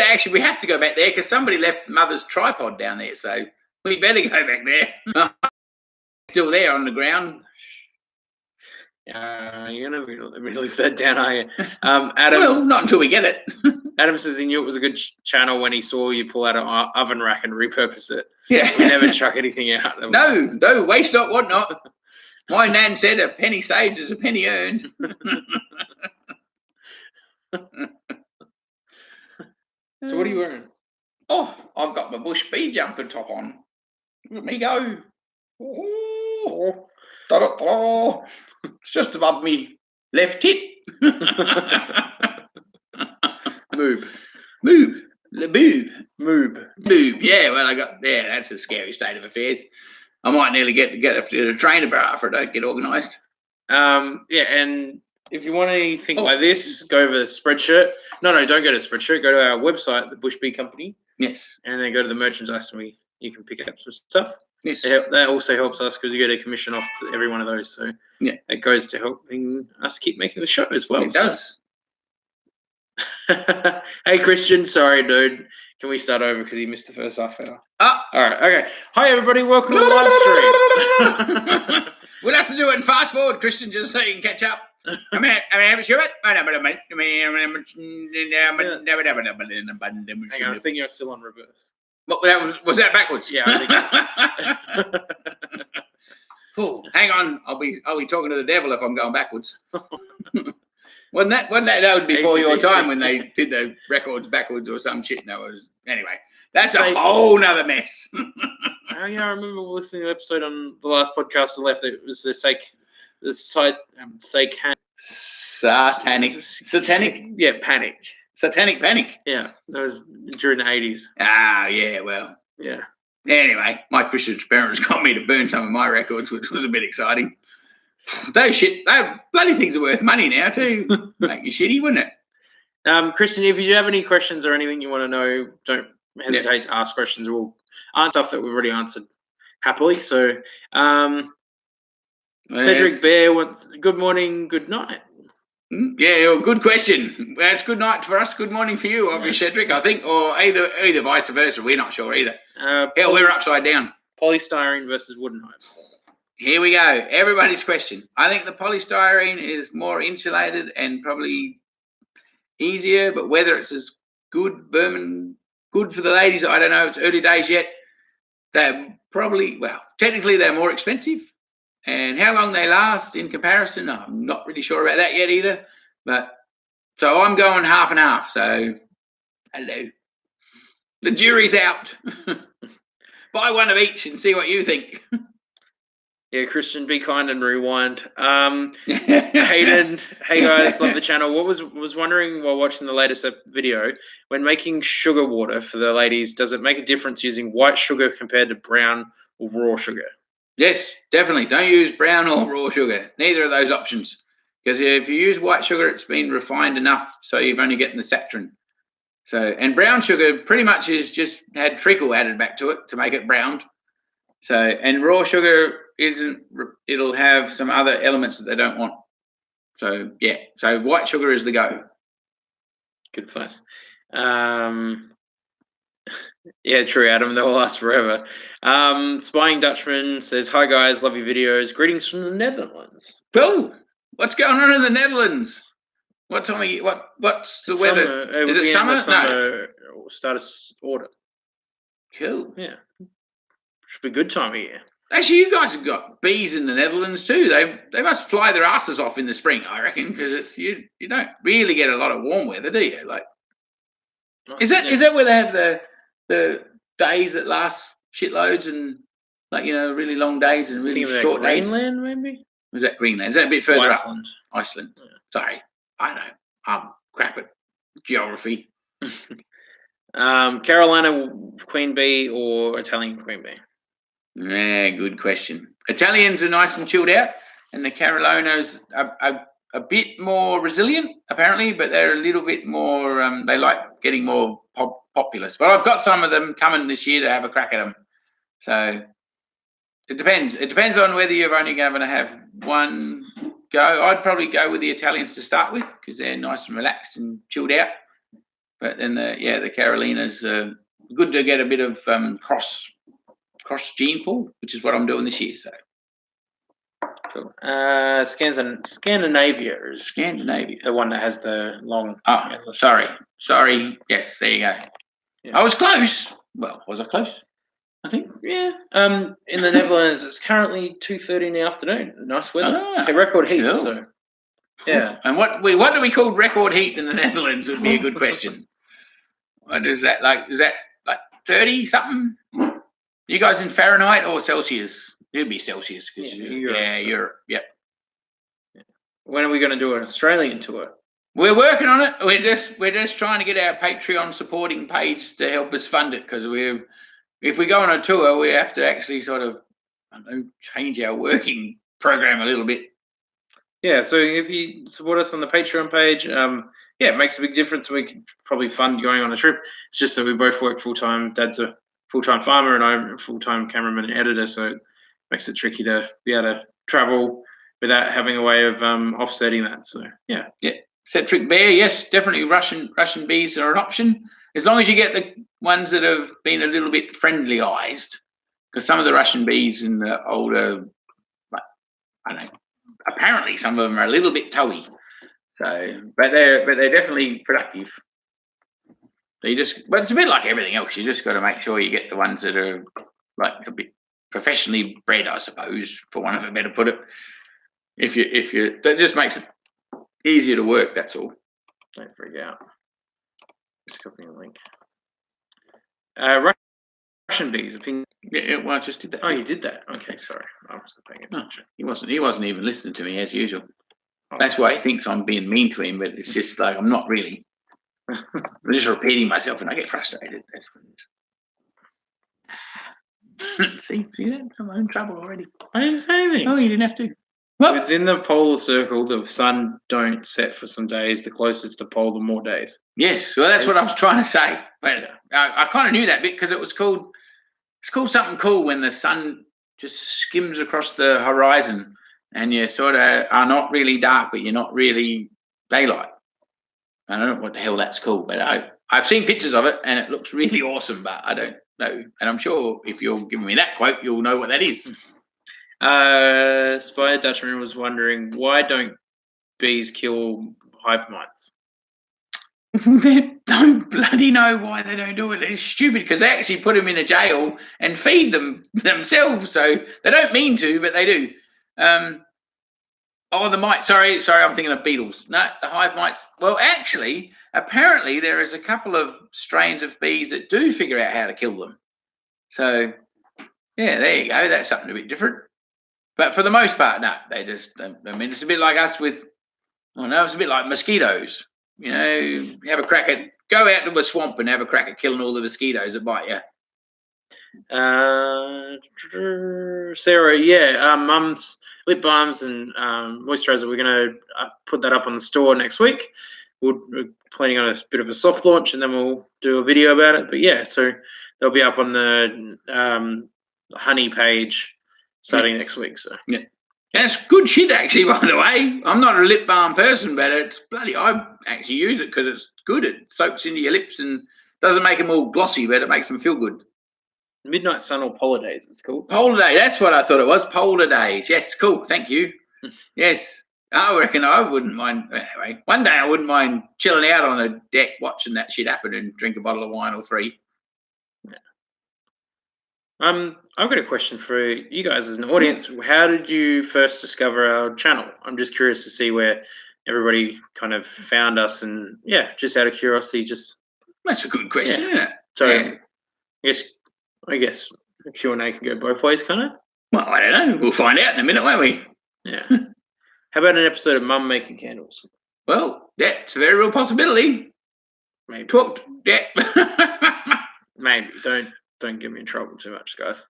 [SPEAKER 1] to go back there because somebody left Mother's tripod down there, so we better go back there. Still there on the ground.
[SPEAKER 2] You're going to let me leave that down, are you? Adam.
[SPEAKER 1] Well, not until we get it.
[SPEAKER 2] Adam says he knew it was a good channel when he saw you pull out an oven rack and repurpose it.
[SPEAKER 1] Yeah.
[SPEAKER 2] We never chuck anything out.
[SPEAKER 1] No, waste not, want not. My nan said a penny saved is a penny earned.
[SPEAKER 2] So what are you wearing?
[SPEAKER 1] Oh, I've got my bush bee jumper top on. Look at me go. Oh, da-da-da. It's just above me left tit.
[SPEAKER 2] Moob.
[SPEAKER 1] Moob. The boob.
[SPEAKER 2] Moob.
[SPEAKER 1] Boob. Yeah, well, that's a scary state of affairs. I might nearly get a trainer bra if I don't get organised.
[SPEAKER 2] And if you want anything like this, go over the Spreadshirt. No, don't go to Spreadshirt. Go to our website, the Bush Bee Company.
[SPEAKER 1] Yes.
[SPEAKER 2] And then go to the merchandise and you can pick up some stuff.
[SPEAKER 1] Yes.
[SPEAKER 2] That also helps us because you get a commission off every one of those. So
[SPEAKER 1] yeah,
[SPEAKER 2] it goes to helping us keep making the show as well.
[SPEAKER 1] It does.
[SPEAKER 2] Hey, Christian. Sorry, dude. Can we start over because he missed the first half hour?
[SPEAKER 1] All
[SPEAKER 2] right. Okay. Hi, everybody. Welcome to the live stream.
[SPEAKER 1] We'll have to do it in fast forward, Christian, just so you can catch up. Hang on, I
[SPEAKER 2] think you're still on reverse.
[SPEAKER 1] What, was that backwards?
[SPEAKER 2] Yeah, I think.
[SPEAKER 1] Oh, hang on. I'll be talking to the devil if I'm going backwards. Wasn't that before your time when they did the records backwards or some shit? Anyway. That's a whole nother mess.
[SPEAKER 2] Oh yeah, I remember listening to an episode on the last podcast I left. It was satanic. Yeah, panic.
[SPEAKER 1] Satanic panic.
[SPEAKER 2] Yeah, that was during the 80s.
[SPEAKER 1] Ah, yeah, well.
[SPEAKER 2] Yeah.
[SPEAKER 1] Anyway, my Christian experiments got me to burn some of my records, which was a bit exciting. Those bloody things are worth money now too. Make you shitty, wouldn't it?
[SPEAKER 2] Christian, if you have any questions or anything you want to know, don't hesitate to ask questions. We'll answer stuff that we've already answered happily. So, Cedric Bear wants good morning, good night.
[SPEAKER 1] Yeah, well, good question. It's good night for us, good morning for you, obviously, Cedric, I think, or either vice versa. We're not sure either. We're upside down.
[SPEAKER 2] Polystyrene versus wooden hives.
[SPEAKER 1] Here we go. Everybody's question. I think the polystyrene is more insulated and probably easier, but whether it's as good for the ladies, I don't know. It's early days yet. They're probably, technically they're more expensive. And how long they last in comparison, I'm not really sure about that yet either. But so I'm going half and half. So, hello. The jury's out. Buy one of each and see what you think.
[SPEAKER 2] Yeah, Christian, be kind and rewind. Hayden, hey guys, love the channel. What was wondering while watching the latest video, when making sugar water for the ladies, does it make a difference using white sugar compared to brown or raw sugar? Yes,
[SPEAKER 1] definitely. Don't use brown or raw sugar. Neither of those options. Because if you use white sugar, it's been refined enough, so you've only getting the saccharin. And brown sugar pretty much is just had treacle added back to it to make it browned. And raw sugar it'll have some other elements that they don't want. So white sugar is the go.
[SPEAKER 2] Good advice. Yeah, true, Adam. They'll last forever. Spying Dutchman says, "Hi guys, love your videos. Greetings from the Netherlands."
[SPEAKER 1] Oh, what's going on in the Netherlands? What time of year? What's the weather? Is it summer?
[SPEAKER 2] No. Start of autumn.
[SPEAKER 1] Cool.
[SPEAKER 2] Yeah. Should be a good time of year.
[SPEAKER 1] Actually, you guys have got bees in the Netherlands too. They must fly their asses off in the spring, I reckon, because it's you don't really get a lot of warm weather, do you? Is that where they have the days that last shitloads and really long days and really short days?
[SPEAKER 2] Greenland, maybe?
[SPEAKER 1] Was that Greenland? Is that a bit further
[SPEAKER 2] Iceland.
[SPEAKER 1] up? Iceland. Yeah. Sorry, I know. I'm crap at geography.
[SPEAKER 2] Carolina queen bee or Italian queen bee?
[SPEAKER 1] Yeah, good question. Italians are nice and chilled out, and the Carolinas are a bit more resilient, apparently, but they're a little bit more, they like getting more populous. But I've got some of them coming this year to have a crack at them. So it depends. It depends on whether you're only going to have one go. I'd probably go with the Italians to start with because they're nice and relaxed and chilled out. But then the Carolinas are good to get a bit of cross gene pool, which is what I'm doing this year. So
[SPEAKER 2] cool. Scandinavia is the one that has the long.
[SPEAKER 1] Oh, sorry. Yes, there you go. Yeah. I was close. Well, was I close? I think.
[SPEAKER 2] Yeah. In the Netherlands, it's currently 2:30 in the afternoon. Nice weather.
[SPEAKER 1] Ah,
[SPEAKER 2] record heat.
[SPEAKER 1] cool.
[SPEAKER 2] So, yeah.
[SPEAKER 1] And what do we call record heat in the Netherlands? Would be a good question. What is that like? Is that like 30 something? You guys in Fahrenheit or Celsius? It'd be Celsius because Europe. Yep.
[SPEAKER 2] When are we going to do an Australian tour?
[SPEAKER 1] We're working on it. We're just trying to get our Patreon supporting page to help us fund it because if we go on a tour, we have to actually sort of change our working program a little bit.
[SPEAKER 2] Yeah, so if you support us on the Patreon page, it makes a big difference. We could probably fund going on a trip. It's just that we both work full-time. Dad's a full-time farmer and I'm a full-time cameraman and editor, so it makes it tricky to be able to travel without having a way of offsetting that. So, yeah.
[SPEAKER 1] Cetric bear, yes, definitely Russian bees are an option. As long as you get the ones that have been a little bit friendlyized, because some of the Russian bees in the older, I don't know, apparently some of them are a little bit toey. So, but they're definitely productive. But it's a bit like everything else. You just got to make sure you get the ones that are like a bit professionally bred, I suppose, for want of a better put it. That just makes it easier to work. That's all.
[SPEAKER 2] Don't freak out. Just copying a link. Russian bees.
[SPEAKER 1] Yeah, well, I just did that.
[SPEAKER 2] Oh, you did that. Okay, sorry. I wasn't paying attention.
[SPEAKER 1] He wasn't even listening to me as usual. That's why he thinks I'm being mean to him, but it's just like I'm not really. I'm just repeating myself, and I get frustrated. That's what it is. See that? I'm in trouble already.
[SPEAKER 2] I didn't say anything.
[SPEAKER 1] Oh, you didn't have to.
[SPEAKER 2] Well, within the polar circle, the sun don't set for some days. The closer to the pole, the more days.
[SPEAKER 1] Yes, well, that's what I was trying to say. But I kind of knew that bit because it's called something cool when the sun just skims across the horizon and you sort of are not really dark, but you're not really daylight. I don't know what the hell that's called, but I've seen pictures of it and it looks really awesome, but I don't know. And I'm sure if you're giving me that quote, you'll know what that is.
[SPEAKER 2] Spy Dutchman was wondering, why don't bees kill hive mites?
[SPEAKER 1] They don't bloody know why they don't do it. It's stupid because they actually put them in a jail and feed them themselves. So they don't mean to, but they do. The mites. Sorry, I'm thinking of beetles. No, the hive mites. Well, actually, apparently there is a couple of strains of bees that do figure out how to kill them. So, yeah, there you go. That's something a bit different. But for the most part, no, they just. I mean, it's a bit like us with. It's a bit like mosquitoes. You know, go out to a swamp and have a crack at killing all the mosquitoes that bite you.
[SPEAKER 2] Sarah, Mum's lip balms and moisturizer. We're going to put that up on the store next week. We're planning on a bit of a soft launch, and then we'll do a video about it. But yeah, so they'll be up on the honey page starting next week. So
[SPEAKER 1] yeah. That's good shit, actually, by the way. I'm not a lip balm person, but it's bloody. I actually use it because it's good. It soaks into your lips and doesn't make them all glossy, but it makes them feel good.
[SPEAKER 2] Midnight Sun or Polar Days, it's called.
[SPEAKER 1] Polar Day, that's what I thought it was. Polar Days. Yes, cool. Thank you. Yes, I reckon I wouldn't mind. Anyway, one day I wouldn't mind chilling out on a deck watching that shit happen and drink a bottle of wine or three.
[SPEAKER 2] I've got a question for you guys as an audience. How did you first discover our channel? I'm just curious to see where everybody kind of found us, and just out of curiosity,
[SPEAKER 1] That's a good question, isn't it?
[SPEAKER 2] So, I guess the Q&A can go both ways, kind of.
[SPEAKER 1] Well, I don't know. We'll find out in a minute, won't we?
[SPEAKER 2] Yeah. How about an episode of Mum making candles?
[SPEAKER 1] Well, that's a very real possibility.
[SPEAKER 2] Maybe.
[SPEAKER 1] Maybe.
[SPEAKER 2] Don't get me in trouble too much, guys.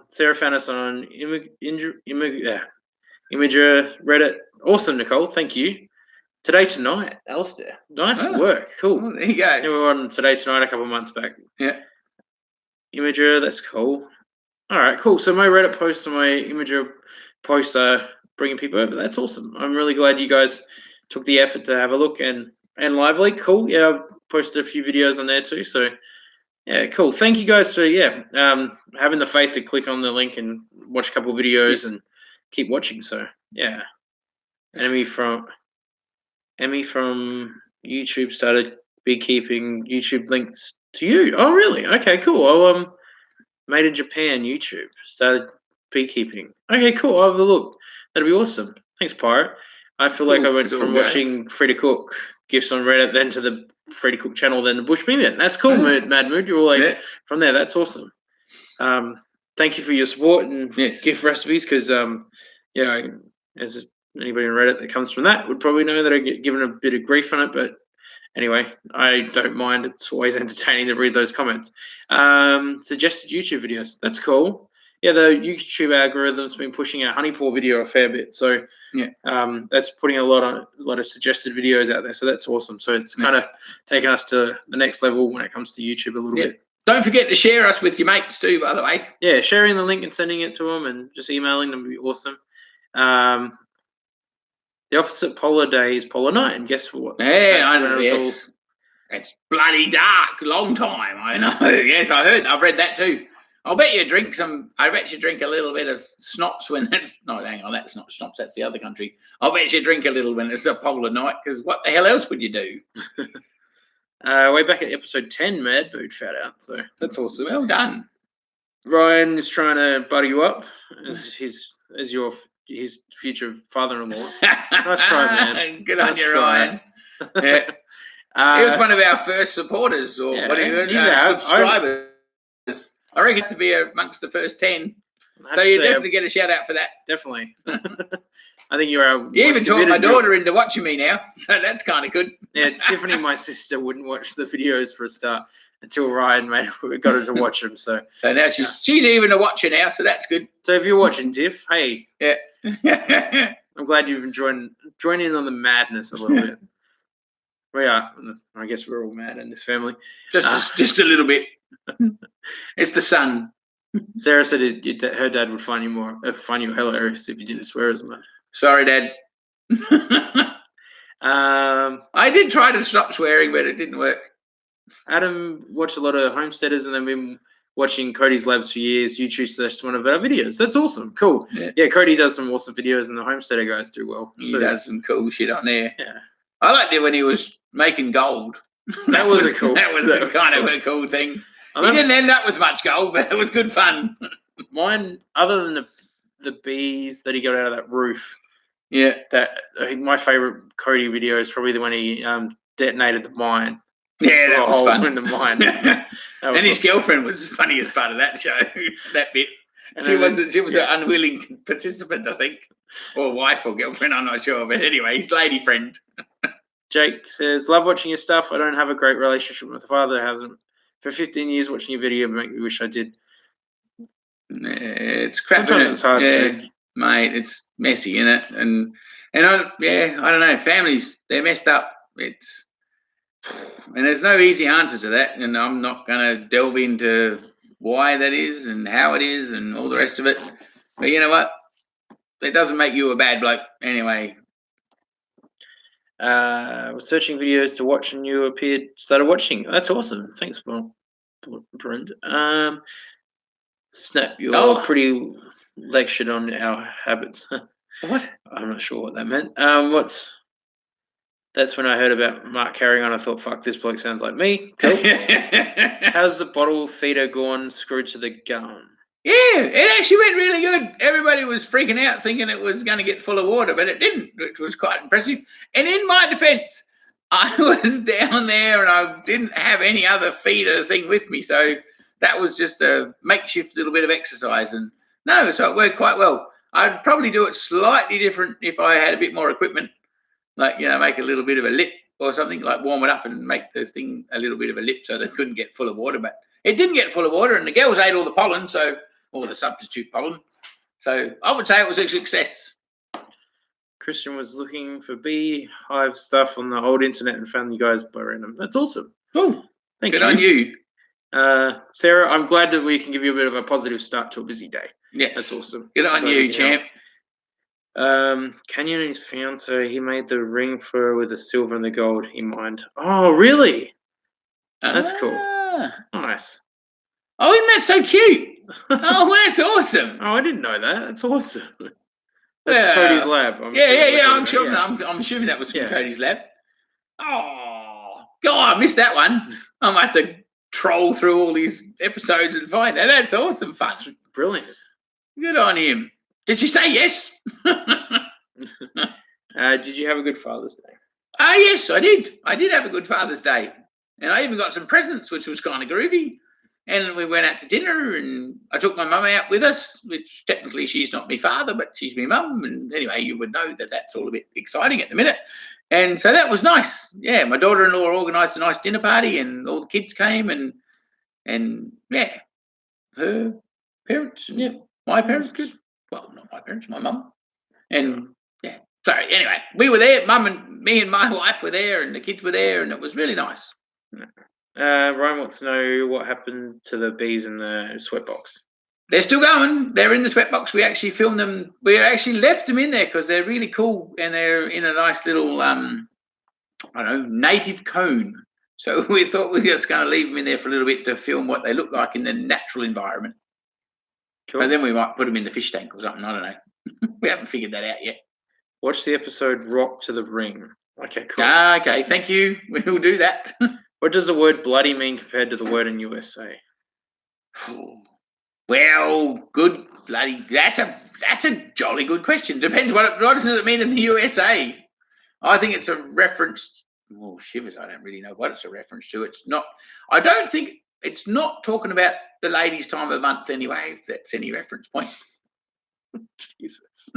[SPEAKER 2] Sarah found us on Imager Reddit. Awesome, Nicole. Thank you. Today Tonight, Alistair. Nice work. Cool.
[SPEAKER 1] Well, there you go.
[SPEAKER 2] We were on Today Tonight a couple of months back.
[SPEAKER 1] Yeah.
[SPEAKER 2] Imager, that's cool. All right, cool. So my Reddit posts and my Imager posts are bringing people over. That's awesome. I'm really glad you guys took the effort to have a look and lively. Cool. Yeah, I've posted a few videos on there too. So yeah, cool. Thank you guys for having the faith to click on the link and watch a couple of videos and keep watching. So yeah, Emmy from YouTube started beekeeping. YouTube links to you. Oh really? Okay, cool. Made in Japan YouTube. Started beekeeping. Okay, cool. I'll have a look. That'd be awesome. Thanks, Pirate. I feel like I went from watching Free to Cook gifts on Reddit, then to the Free to Cook channel, then the Bush Minion. That's cool, Mad Mood. You're like from there. That's awesome. Thank you for your support and gift recipes, because as anybody on Reddit that comes from that would probably know that I get given a bit of grief on it, but anyway, I don't mind. It's always entertaining to read those comments. Suggested YouTube videos. That's cool. Yeah, the YouTube algorithm's been pushing our honey pour video a fair bit, so that's putting a lot of suggested videos out there. So that's awesome. So it's kind of taking us to the next level when it comes to YouTube a little bit.
[SPEAKER 1] Don't forget to share us with your mates too, by the way.
[SPEAKER 2] Yeah, sharing the link and sending it to them, and just emailing them would be awesome. The opposite polar day is polar night, and guess what?
[SPEAKER 1] Yeah, I know. Yes. It's bloody dark. Long time. I know. Yes, I heard. I've read that too. I'll bet you drink some. I bet you drink a little bit of schnapps when that's. No, hang on, that's not schnapps. That's the other country. I'll bet you drink a little when it's a polar night, because what the hell else would you do?
[SPEAKER 2] Way back at episode 10, Mad Mood fat out. So that's awesome.
[SPEAKER 1] Well done.
[SPEAKER 2] Ryan is trying to butter you up as his future father-in-law. Nice try, man.
[SPEAKER 1] Good on you, Ryan. Yeah. He was one of our first supporters, or subscribers. I reckon you have to be amongst the first 10. So you definitely get a shout out for that.
[SPEAKER 2] Definitely. I think you're our.
[SPEAKER 1] You even talked my daughter into watching me now, so that's kind of good.
[SPEAKER 2] Yeah, Tiffany, my sister, wouldn't watch the videos for a start until Ryan got her to watch them. So
[SPEAKER 1] now she's even a watcher now, so that's good.
[SPEAKER 2] So if you're watching, Tiff, hey,
[SPEAKER 1] yeah,
[SPEAKER 2] I'm glad you've joined in on the madness a little bit. We are. I guess we're all mad in this family.
[SPEAKER 1] Just a little bit. It's the sun.
[SPEAKER 2] Sarah said her dad would find you hilarious if you didn't swear as much.
[SPEAKER 1] Sorry, Dad. I did try to stop swearing, but it didn't work.
[SPEAKER 2] Adam watched a lot of homesteaders and then been watching Cody's Labs for years. YouTube suggests one of our videos. That's awesome. Cool. Yeah, Cody does some awesome videos, and the homesteader guys do well.
[SPEAKER 1] He does some cool shit on there.
[SPEAKER 2] Yeah,
[SPEAKER 1] I liked it when he was making gold.
[SPEAKER 2] That was cool.
[SPEAKER 1] That was kind of a cool thing. He didn't end up with much gold, but it was good fun.
[SPEAKER 2] Mine, other than the bees that he got out of that roof.
[SPEAKER 1] Yeah,
[SPEAKER 2] I think my favorite Cody video is probably the one he detonated the mine.
[SPEAKER 1] Yeah, that was fun.
[SPEAKER 2] In the mine.
[SPEAKER 1] And his girlfriend was the funniest part of that show. That bit. And she was an unwilling participant, I think, or wife or girlfriend. I'm not sure, but anyway, his lady friend.
[SPEAKER 2] Jake says, "Love watching your stuff. I don't have a great relationship with my father. Hasn't for 15 years watching your video, make me wish I did."
[SPEAKER 1] It's crap.
[SPEAKER 2] Sometimes it's hard to.
[SPEAKER 1] Mate, it's messy, isn't it? And I don't know. Families, they're messed up. And there's no easy answer to that. And I'm not going to delve into why that is and how it is and all the rest of it. But you know what? It doesn't make you a bad bloke anyway.
[SPEAKER 2] Was searching videos to watch and you started watching. That's awesome. Thanks, Brenda. Snap, you're pretty lectured on our habits.
[SPEAKER 1] What?
[SPEAKER 2] I'm not sure what that meant. That's when I heard about Mark carrying on. I thought, fuck, this bloke sounds like me. Cool. How's the bottle feeder gone screwed to the gun?
[SPEAKER 1] Yeah, it actually went really good. Everybody was freaking out thinking it was going to get full of water, but it didn't, which was quite impressive. And in my defense, I was down there and I didn't have any other feeder thing with me. So that was just a makeshift little bit of exercise. And so it worked quite well. I'd probably do it slightly different if I had a bit more equipment, like, make a little bit of a lip or something, like warm it up and make the thing a little bit of a lip so they couldn't get full of water. But it didn't get full of water, and the girls ate all the pollen, or the substitute pollen. So I would say it was a success.
[SPEAKER 2] Christian was looking for beehive stuff on the old internet and found you guys by random. That's awesome.
[SPEAKER 1] Oh,
[SPEAKER 2] thank you.
[SPEAKER 1] Good on you.
[SPEAKER 2] Sarah, I'm glad that we can give you a bit of a positive start to a busy day.
[SPEAKER 1] Yes.
[SPEAKER 2] That's awesome.
[SPEAKER 1] Good on you, champ.
[SPEAKER 2] Canyon and his fiance, he made the ring for her with the silver and the gold he mined. Oh, really? That's cool. Nice.
[SPEAKER 1] Oh, isn't that so cute? Oh, that's awesome.
[SPEAKER 2] Oh, I didn't know that. That's awesome. That's Cody's lab. I'm assuming that was from Cody's lab. Oh, God, I missed that one. I must have
[SPEAKER 1] troll through all these episodes and find that. That's awesome fun.
[SPEAKER 2] That's brilliant.
[SPEAKER 1] Good on him. Did she say yes?
[SPEAKER 2] Did you have a good Father's Day?
[SPEAKER 1] Yes, I did. I did have a good Father's Day. And I even got some presents, which was kind of groovy. And we went out to dinner, and I took my mum out with us, which technically she's not my father, but she's my mum. And anyway, you would know that that's all a bit exciting at the minute. And so that was nice. Yeah, my daughter-in-law organised a nice dinner party, and all the kids came, and yeah, her parents, and
[SPEAKER 2] Yeah.
[SPEAKER 1] my parents, well, not my parents, my mum. And yeah, sorry. Anyway, we were there. Mum and me and my wife were there, and the kids were there, and it was really nice.
[SPEAKER 2] Ryan wants to know what happened to the bees in the sweatbox.
[SPEAKER 1] They're still going. They're in the sweatbox. We actually filmed them. We actually left them in there because they're really cool, and they're in a nice little, native cone. So we thought we were just going to leave them in there for a little bit to film what they look like in the natural environment.
[SPEAKER 2] Cool.
[SPEAKER 1] But then we might put them in the fish tank or something. I don't know. We haven't figured that out yet.
[SPEAKER 2] Watch the episode Rock to the Ring. Okay, cool.
[SPEAKER 1] Okay, thank you. We'll do that.
[SPEAKER 2] What does the word bloody mean compared to the word in USA?
[SPEAKER 1] Well, good bloody. That's a jolly good question. Depends what does it mean in the USA. I think it's a reference. Oh, shivers! I don't really know what it's a reference to. It's not. I don't think it's not talking about the ladies' time of the month anyway. If that's any reference point.
[SPEAKER 2] Jesus.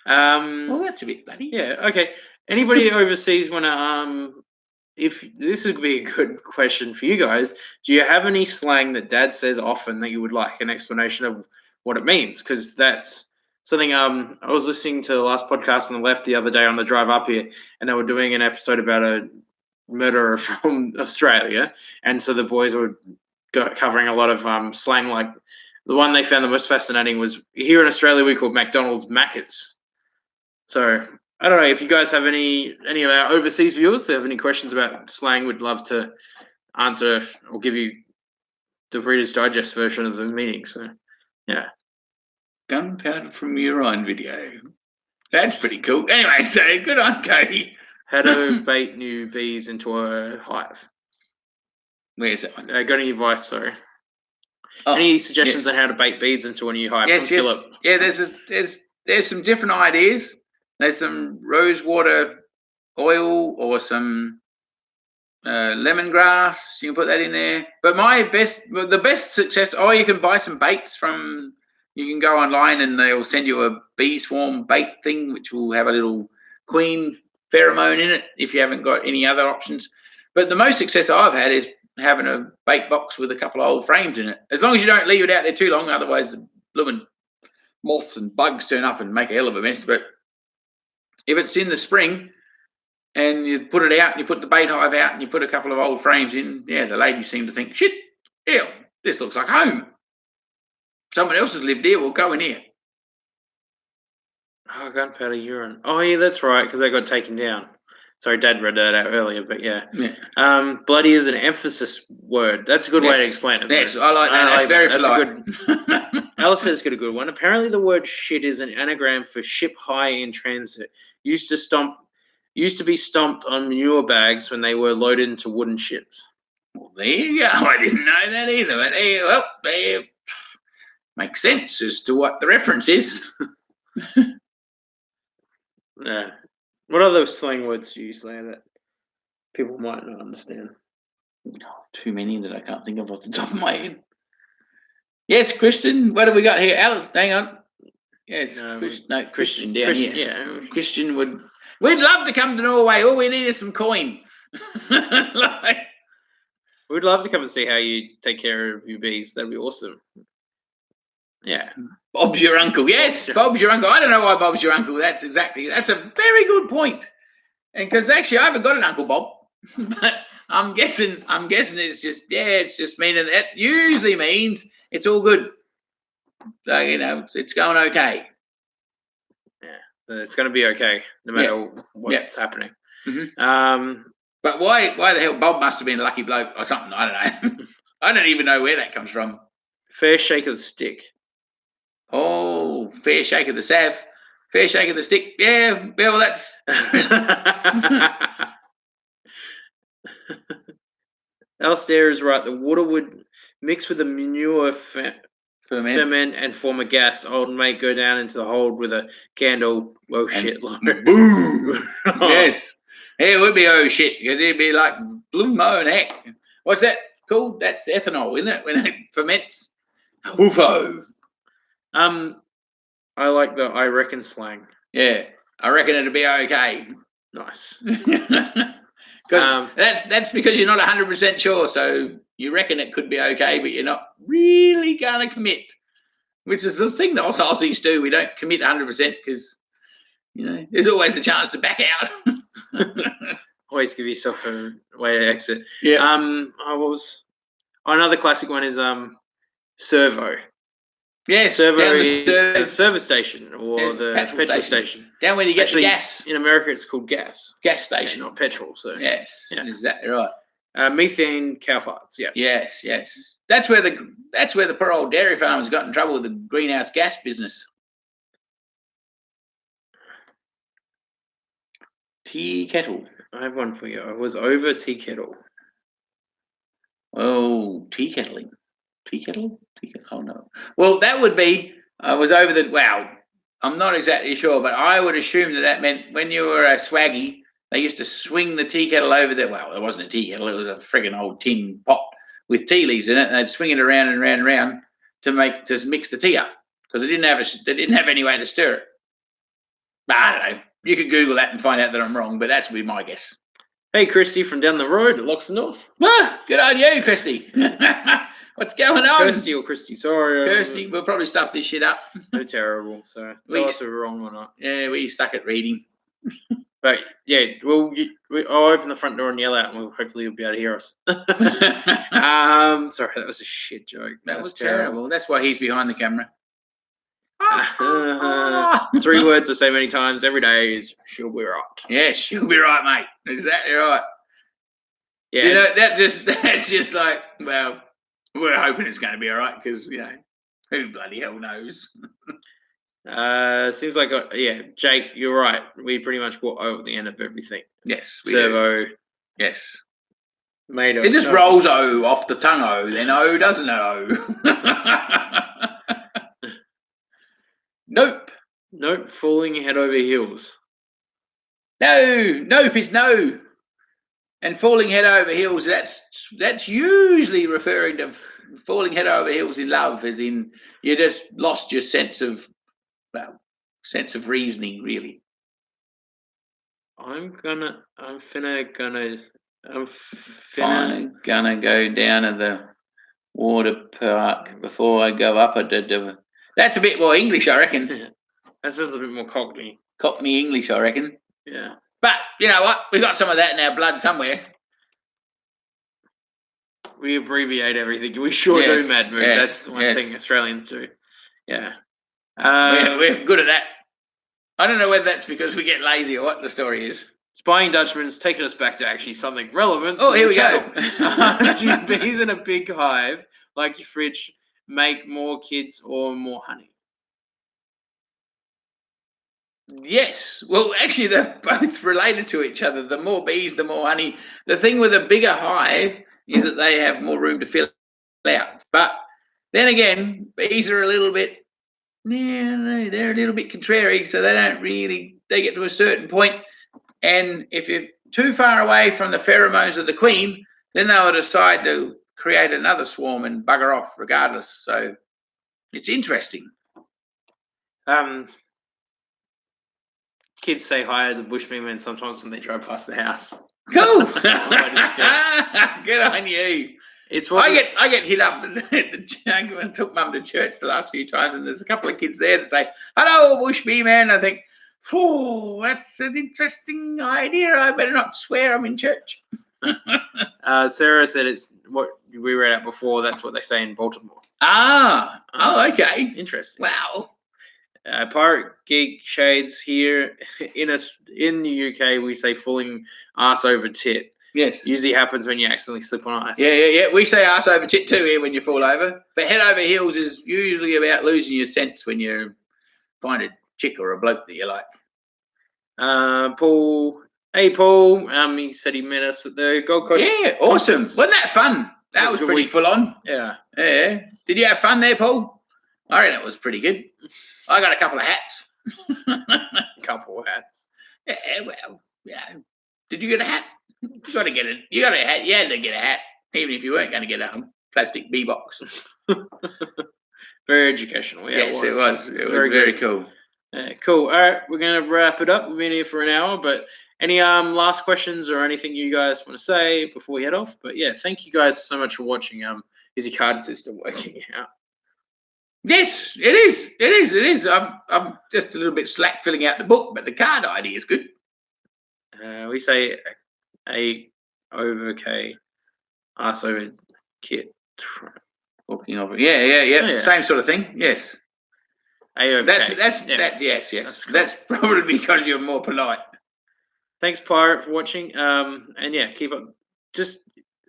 [SPEAKER 1] Well, that's a bit bloody.
[SPEAKER 2] Yeah. Okay. Anybody overseas want to if this would be a good question for you guys, do you have any slang that Dad says often that you would like an explanation of what it means? Because that's something. I was listening to the last podcast on the left the other day on the drive up here, and they were doing an episode about a murderer from Australia, and so the boys were covering a lot of slang. Like the one they found the most fascinating was here in Australia we call McDonald's Maccas. So I don't know if you guys have any of our overseas viewers that have any questions about slang. Would love to answer or give you the Reader's Digest version of the meaning. So, yeah.
[SPEAKER 1] Gunpowder from urine video. That's pretty cool. Anyway, so good on Cody.
[SPEAKER 2] How to bait new bees into a hive.
[SPEAKER 1] Where's that one?
[SPEAKER 2] Got any advice? Sorry. Any suggestions on how to bait bees into a new hive?
[SPEAKER 1] Yes, yes.
[SPEAKER 2] Philip?
[SPEAKER 1] Yeah, there's some different ideas. There's some rosewater oil or some lemongrass. You can put that in there. But the best success, you can buy some baits you can go online and they'll send you a bee swarm bait thing, which will have a little queen pheromone in it if you haven't got any other options. But the most success I've had is having a bait box with a couple of old frames in it. As long as you don't leave it out there too long, otherwise the blooming moths and bugs turn up and make a hell of a mess. But if it's in the spring and you put it out and you put the bait hive out and you put a couple of old frames in, yeah, the ladies seem to think, shit, ew, this looks like home. Someone else has lived here, we'll go in here.
[SPEAKER 2] Oh, gunpowder urine. Oh, yeah, that's right, because they got taken down. Sorry, Dad read that out earlier, but yeah. Bloody is an emphasis word. That's a good way to explain it.
[SPEAKER 1] Yes, I like that. That's very polite.
[SPEAKER 2] Alice has got a good one. Apparently, the word shit is an anagram for ship high in transit. Used to be stomped on manure bags when they were loaded into wooden ships.
[SPEAKER 1] Well, there you go. I didn't know that either. But there makes sense as to what the reference is.
[SPEAKER 2] Yeah. What other slang words do you say that people might not understand?
[SPEAKER 1] Too many that I can't think of off the top of my head. Yes, Christian. What have we got here? Alice, hang on. Yes, Christian down here.
[SPEAKER 2] Yeah.
[SPEAKER 1] Christian we'd love to come to Norway. All we need is some coin.
[SPEAKER 2] We'd love to come and see how you take care of your bees. That'd be awesome. Yeah.
[SPEAKER 1] Bob's your uncle. Yes, Bob's your uncle. I don't know why Bob's your uncle. That's a very good point. And because actually I haven't got an Uncle Bob. But I'm guessing it's just meaning that usually means it's all good. So, it's going okay.
[SPEAKER 2] Yeah. It's going to be okay no matter what's happening.
[SPEAKER 1] Mm-hmm. But why the hell Bob must have been a lucky bloke or something? I don't know. I don't even know where that comes from.
[SPEAKER 2] Fair shake of the stick.
[SPEAKER 1] Oh, fair shake of the sav. Fair shake of the stick. Yeah, well, that's...
[SPEAKER 2] Alistair is right. The water would mix with the manure ferment and form a gas. Old mate go down into the hold with a candle. Oh shit!
[SPEAKER 1] Boom! Yes, it would be oh shit because it'd be like blue moan heck. What's that called? That's ethanol, isn't it? When it ferments. Woofo.
[SPEAKER 2] I like the I reckon slang.
[SPEAKER 1] Yeah, I reckon it'd be okay.
[SPEAKER 2] Nice.
[SPEAKER 1] Because that's because you're not 100% sure, so you reckon it could be okay, but you're not really gonna commit. Which is the thing that Aussies do. We don't commit 100% because there's always a chance to back out.
[SPEAKER 2] Always give yourself a way to exit.
[SPEAKER 1] Yeah.
[SPEAKER 2] Another classic one is servo.
[SPEAKER 1] Yes,
[SPEAKER 2] servo
[SPEAKER 1] down the
[SPEAKER 2] is a service station or the petrol station.
[SPEAKER 1] Down where you get the gas.
[SPEAKER 2] In America, it's called gas.
[SPEAKER 1] Gas station,
[SPEAKER 2] not petrol. So
[SPEAKER 1] yes, exactly right.
[SPEAKER 2] Methane cow farts. Yeah.
[SPEAKER 1] Yes. That's where the poor old dairy farmers got in trouble with the greenhouse gas business. Tea kettle.
[SPEAKER 2] I have one for you. I was over tea kettle.
[SPEAKER 1] Oh, tea kettling. Tea kettle? Oh, no. Well, that would be, I was over the, wow, I'm not exactly sure, but I would assume that meant when you were a swaggy, they used to swing the tea kettle over there. Well, it wasn't a tea kettle. It was a friggin' old tin pot with tea leaves in it, and they'd swing it around and around and around to mix the tea up because they didn't have any way to stir it. But I don't know. You could Google that and find out that I'm wrong, but that's would be my guess.
[SPEAKER 2] Hey, Christy from down the road at Loxton North.
[SPEAKER 1] Ah, good on you, Christy. What's going on?
[SPEAKER 2] Christy, sorry.
[SPEAKER 1] Kirsty, we'll probably stuff this shit up.
[SPEAKER 2] They're terrible, so tell us if we're wrong or not.
[SPEAKER 1] Yeah, we suck at reading.
[SPEAKER 2] But, yeah, I'll open the front door and yell out, and hopefully you'll be able to hear us. Sorry, that was a shit joke.
[SPEAKER 1] That was terrible. That's why he's behind the camera.
[SPEAKER 2] 3 words I say many times every day is she'll be right.
[SPEAKER 1] Yeah, she'll be right, mate. Exactly right. Yeah, that's just like, well, we're hoping it's going to be all right because who bloody hell knows.
[SPEAKER 2] Seems like Jake, you're right. We pretty much got O at the end of everything.
[SPEAKER 1] Yes,
[SPEAKER 2] servo.
[SPEAKER 1] Yes.
[SPEAKER 2] Made
[SPEAKER 1] it just rolls O off the tongue. O then O doesn't O. Nope.
[SPEAKER 2] Falling head over heels.
[SPEAKER 1] No. Nope is no. And falling head over heels, that's usually referring to falling head over heels in love, as in you just lost your sense of reasoning, really.
[SPEAKER 2] I'm finna
[SPEAKER 1] go down to the water park before I go up. That's a bit more English, I reckon.
[SPEAKER 2] That sounds a bit more Cockney.
[SPEAKER 1] Cockney English, I reckon.
[SPEAKER 2] Yeah.
[SPEAKER 1] But you know what? We've got some of that in our blood somewhere.
[SPEAKER 2] We abbreviate everything. We sure do, Mad Mood. That's one thing Australians do. Yeah.
[SPEAKER 1] We're good at that. I don't know whether that's because we get lazy or what the story is.
[SPEAKER 2] Spying Dutchman's taken us back to actually something relevant.
[SPEAKER 1] Oh, here we go.
[SPEAKER 2] Do bees in a big hive, like your fridge, make more kids or more honey?
[SPEAKER 1] Yes. Well, actually, they're both related to each other. The more bees, the more honey. The thing with a bigger hive is that they have more room to fill out. But then again, bees are a little bit, they're a little bit contrary, so they get to a certain point, and if you're too far away from the pheromones of the queen, then they'll decide to create another swarm and bugger off regardless. So it's interesting.
[SPEAKER 2] Kids say hi to the bushman sometimes when they drive past the house.
[SPEAKER 1] Cool. Good on you.
[SPEAKER 2] It's what
[SPEAKER 1] I get hit up at the jungle and took Mum to church the last few times, and there's a couple of kids there that say, "Hello, bush bee man." I think, "Oh, that's an interesting idea. I better not swear I'm in church."
[SPEAKER 2] Sarah said it's what we read out before. That's what they say in Baltimore.
[SPEAKER 1] Okay.
[SPEAKER 2] Interesting.
[SPEAKER 1] Wow.
[SPEAKER 2] Pirate Geek Shades here in the UK, we say falling arse over tit.
[SPEAKER 1] Yes.
[SPEAKER 2] Usually happens when you accidentally slip on ice.
[SPEAKER 1] Yeah. We say arse over tit too here when you fall over. But head over heels is usually about losing your sense when you find a chick or a bloke that you like.
[SPEAKER 2] Paul Hey, Paul. He said he met us at the Gold Coast.
[SPEAKER 1] Yeah, awesome.
[SPEAKER 2] conference.
[SPEAKER 1] Wasn't that fun? That was
[SPEAKER 2] a good
[SPEAKER 1] pretty
[SPEAKER 2] week.
[SPEAKER 1] full on.
[SPEAKER 2] Yeah.
[SPEAKER 1] Yeah. Did you have fun there, Paul? I reckon it was pretty good. I got a couple of hats.
[SPEAKER 2] Couple of hats.
[SPEAKER 1] Yeah, well, yeah. Did you get a hat? You got to get it. You got a hat. You had to get a hat, even if you weren't going to get a plastic bee box.
[SPEAKER 2] Very educational. Yeah,
[SPEAKER 1] Yes, it was. It was very cool.
[SPEAKER 2] Cool. All right, we're gonna wrap it up. We've been here for an hour, but any last questions or anything you guys want to say before we head off? But yeah, thank you guys so much for watching. Is your card system working out?
[SPEAKER 1] Yes, it is. It is. It is. I'm just a little bit slack filling out the book, but the card ID is good.
[SPEAKER 2] We say A over K, ass over kit.
[SPEAKER 1] Talking of it. Yeah. Same sort of thing. Yes.
[SPEAKER 2] A over K.
[SPEAKER 1] Yes.
[SPEAKER 2] That's cool.
[SPEAKER 1] That's probably because you're more polite.
[SPEAKER 2] Thanks, Pirate, for watching. And yeah, keep up. Just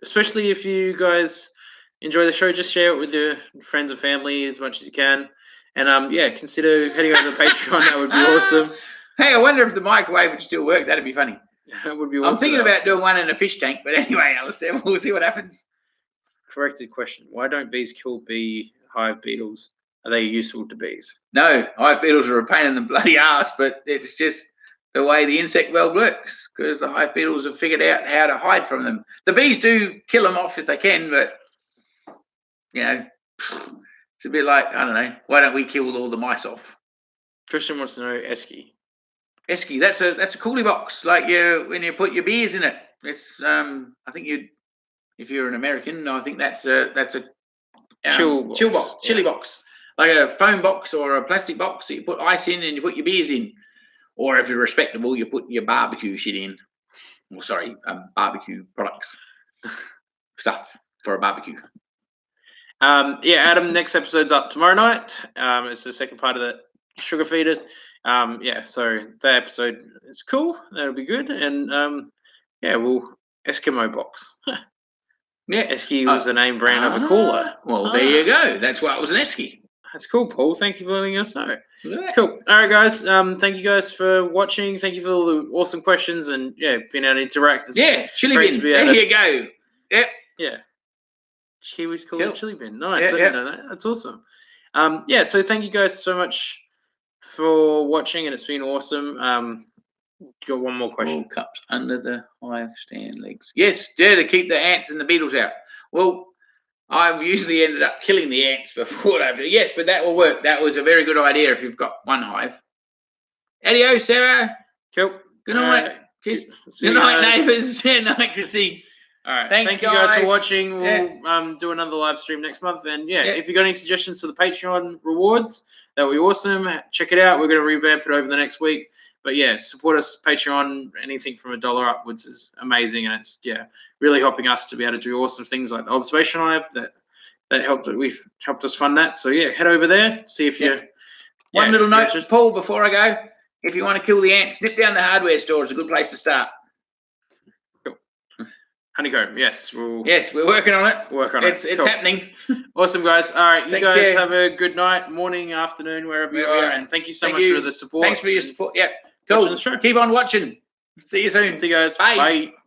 [SPEAKER 2] especially if you guys enjoy the show, just share it with your friends and family as much as you can. And yeah, consider heading over to Patreon. That would be awesome.
[SPEAKER 1] Hey, I wonder if the microwave would still work. That'd be funny.
[SPEAKER 2] That would be awesome.
[SPEAKER 1] I'm thinking about doing one in a fish tank, but anyway, Alistair, we'll see what happens.
[SPEAKER 2] Corrected question. Why don't bees kill hive beetles? Are they useful to bees?
[SPEAKER 1] No, hive beetles are a pain in the bloody ass, but it's just the way the insect world works, because the hive beetles have figured out how to hide from them. The bees do kill them off if they can, but, you know, it's a bit like, I don't know, why don't we kill all the mice off?
[SPEAKER 2] Christian wants to know Esky.
[SPEAKER 1] Esky, that's a coolie box, like when you put your beers in it. It's I think if you're an American, I think that's a chili box, like a foam box or a plastic box that you put ice in and you put your beers in. Or if you're respectable, you put your barbecue shit in. Well, sorry, barbecue products, stuff for a barbecue.
[SPEAKER 2] Yeah, Adam, next episode's up tomorrow night. It's the second part of the Sugar Feeders. Yeah, so that episode is cool. That'll be good. And yeah, Eskimo box.
[SPEAKER 1] Yeah,
[SPEAKER 2] Esky was the name brand of a cooler.
[SPEAKER 1] Well, there you go. That's why it was an Esky.
[SPEAKER 2] That's cool, Paul. Thank you for letting us know.
[SPEAKER 1] Yeah.
[SPEAKER 2] Cool. All right, guys. Thank you guys for watching. Thank you for all the awesome questions and being able to interact.
[SPEAKER 1] Yeah, chili bin. There you go. Yep.
[SPEAKER 2] Yeah. Kiwis call it chili bin. Nice.
[SPEAKER 1] Yeah,
[SPEAKER 2] I didn't know that. That's awesome. Yeah. So thank you guys so much for watching, and it's been awesome. Got one more question.
[SPEAKER 1] All cups under the hive stand legs. Yes, to keep the ants and the beetles out. Well, I've usually ended up killing the ants before. Yes, but that will work. That was a very good idea if you've got one hive. Adios, Sarah.
[SPEAKER 2] Cool.
[SPEAKER 1] Good night. Good night, neighbours. Good night, Chrissy.
[SPEAKER 2] All right.
[SPEAKER 1] Thanks,
[SPEAKER 2] Thank you guys for watching. We'll do another live stream next month. And if you've got any suggestions for the Patreon rewards, that would be awesome. Check it out. We're going to revamp it over the next week. But yeah, support us Patreon. Anything from $1 upwards is amazing, and it's really helping us to be able to do awesome things like the observation hive that helped. We've helped us fund that. So yeah, head over there. See if you.
[SPEAKER 1] One little note, Paul, before I go. If you want to kill the ants, nip down the hardware store. It's a good place to start.
[SPEAKER 2] Cool. Honeycomb. Yes.
[SPEAKER 1] Yes, we're working on it. It's
[SPEAKER 2] cool.
[SPEAKER 1] happening.
[SPEAKER 2] Awesome, guys. All right, you guys have a good night, morning, afternoon, wherever you are, and thank you so much for the support.
[SPEAKER 1] Thanks for your support. Yeah. Cool. Keep on watching. See you soon.
[SPEAKER 2] See you guys.
[SPEAKER 1] Bye.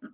[SPEAKER 2] Bye.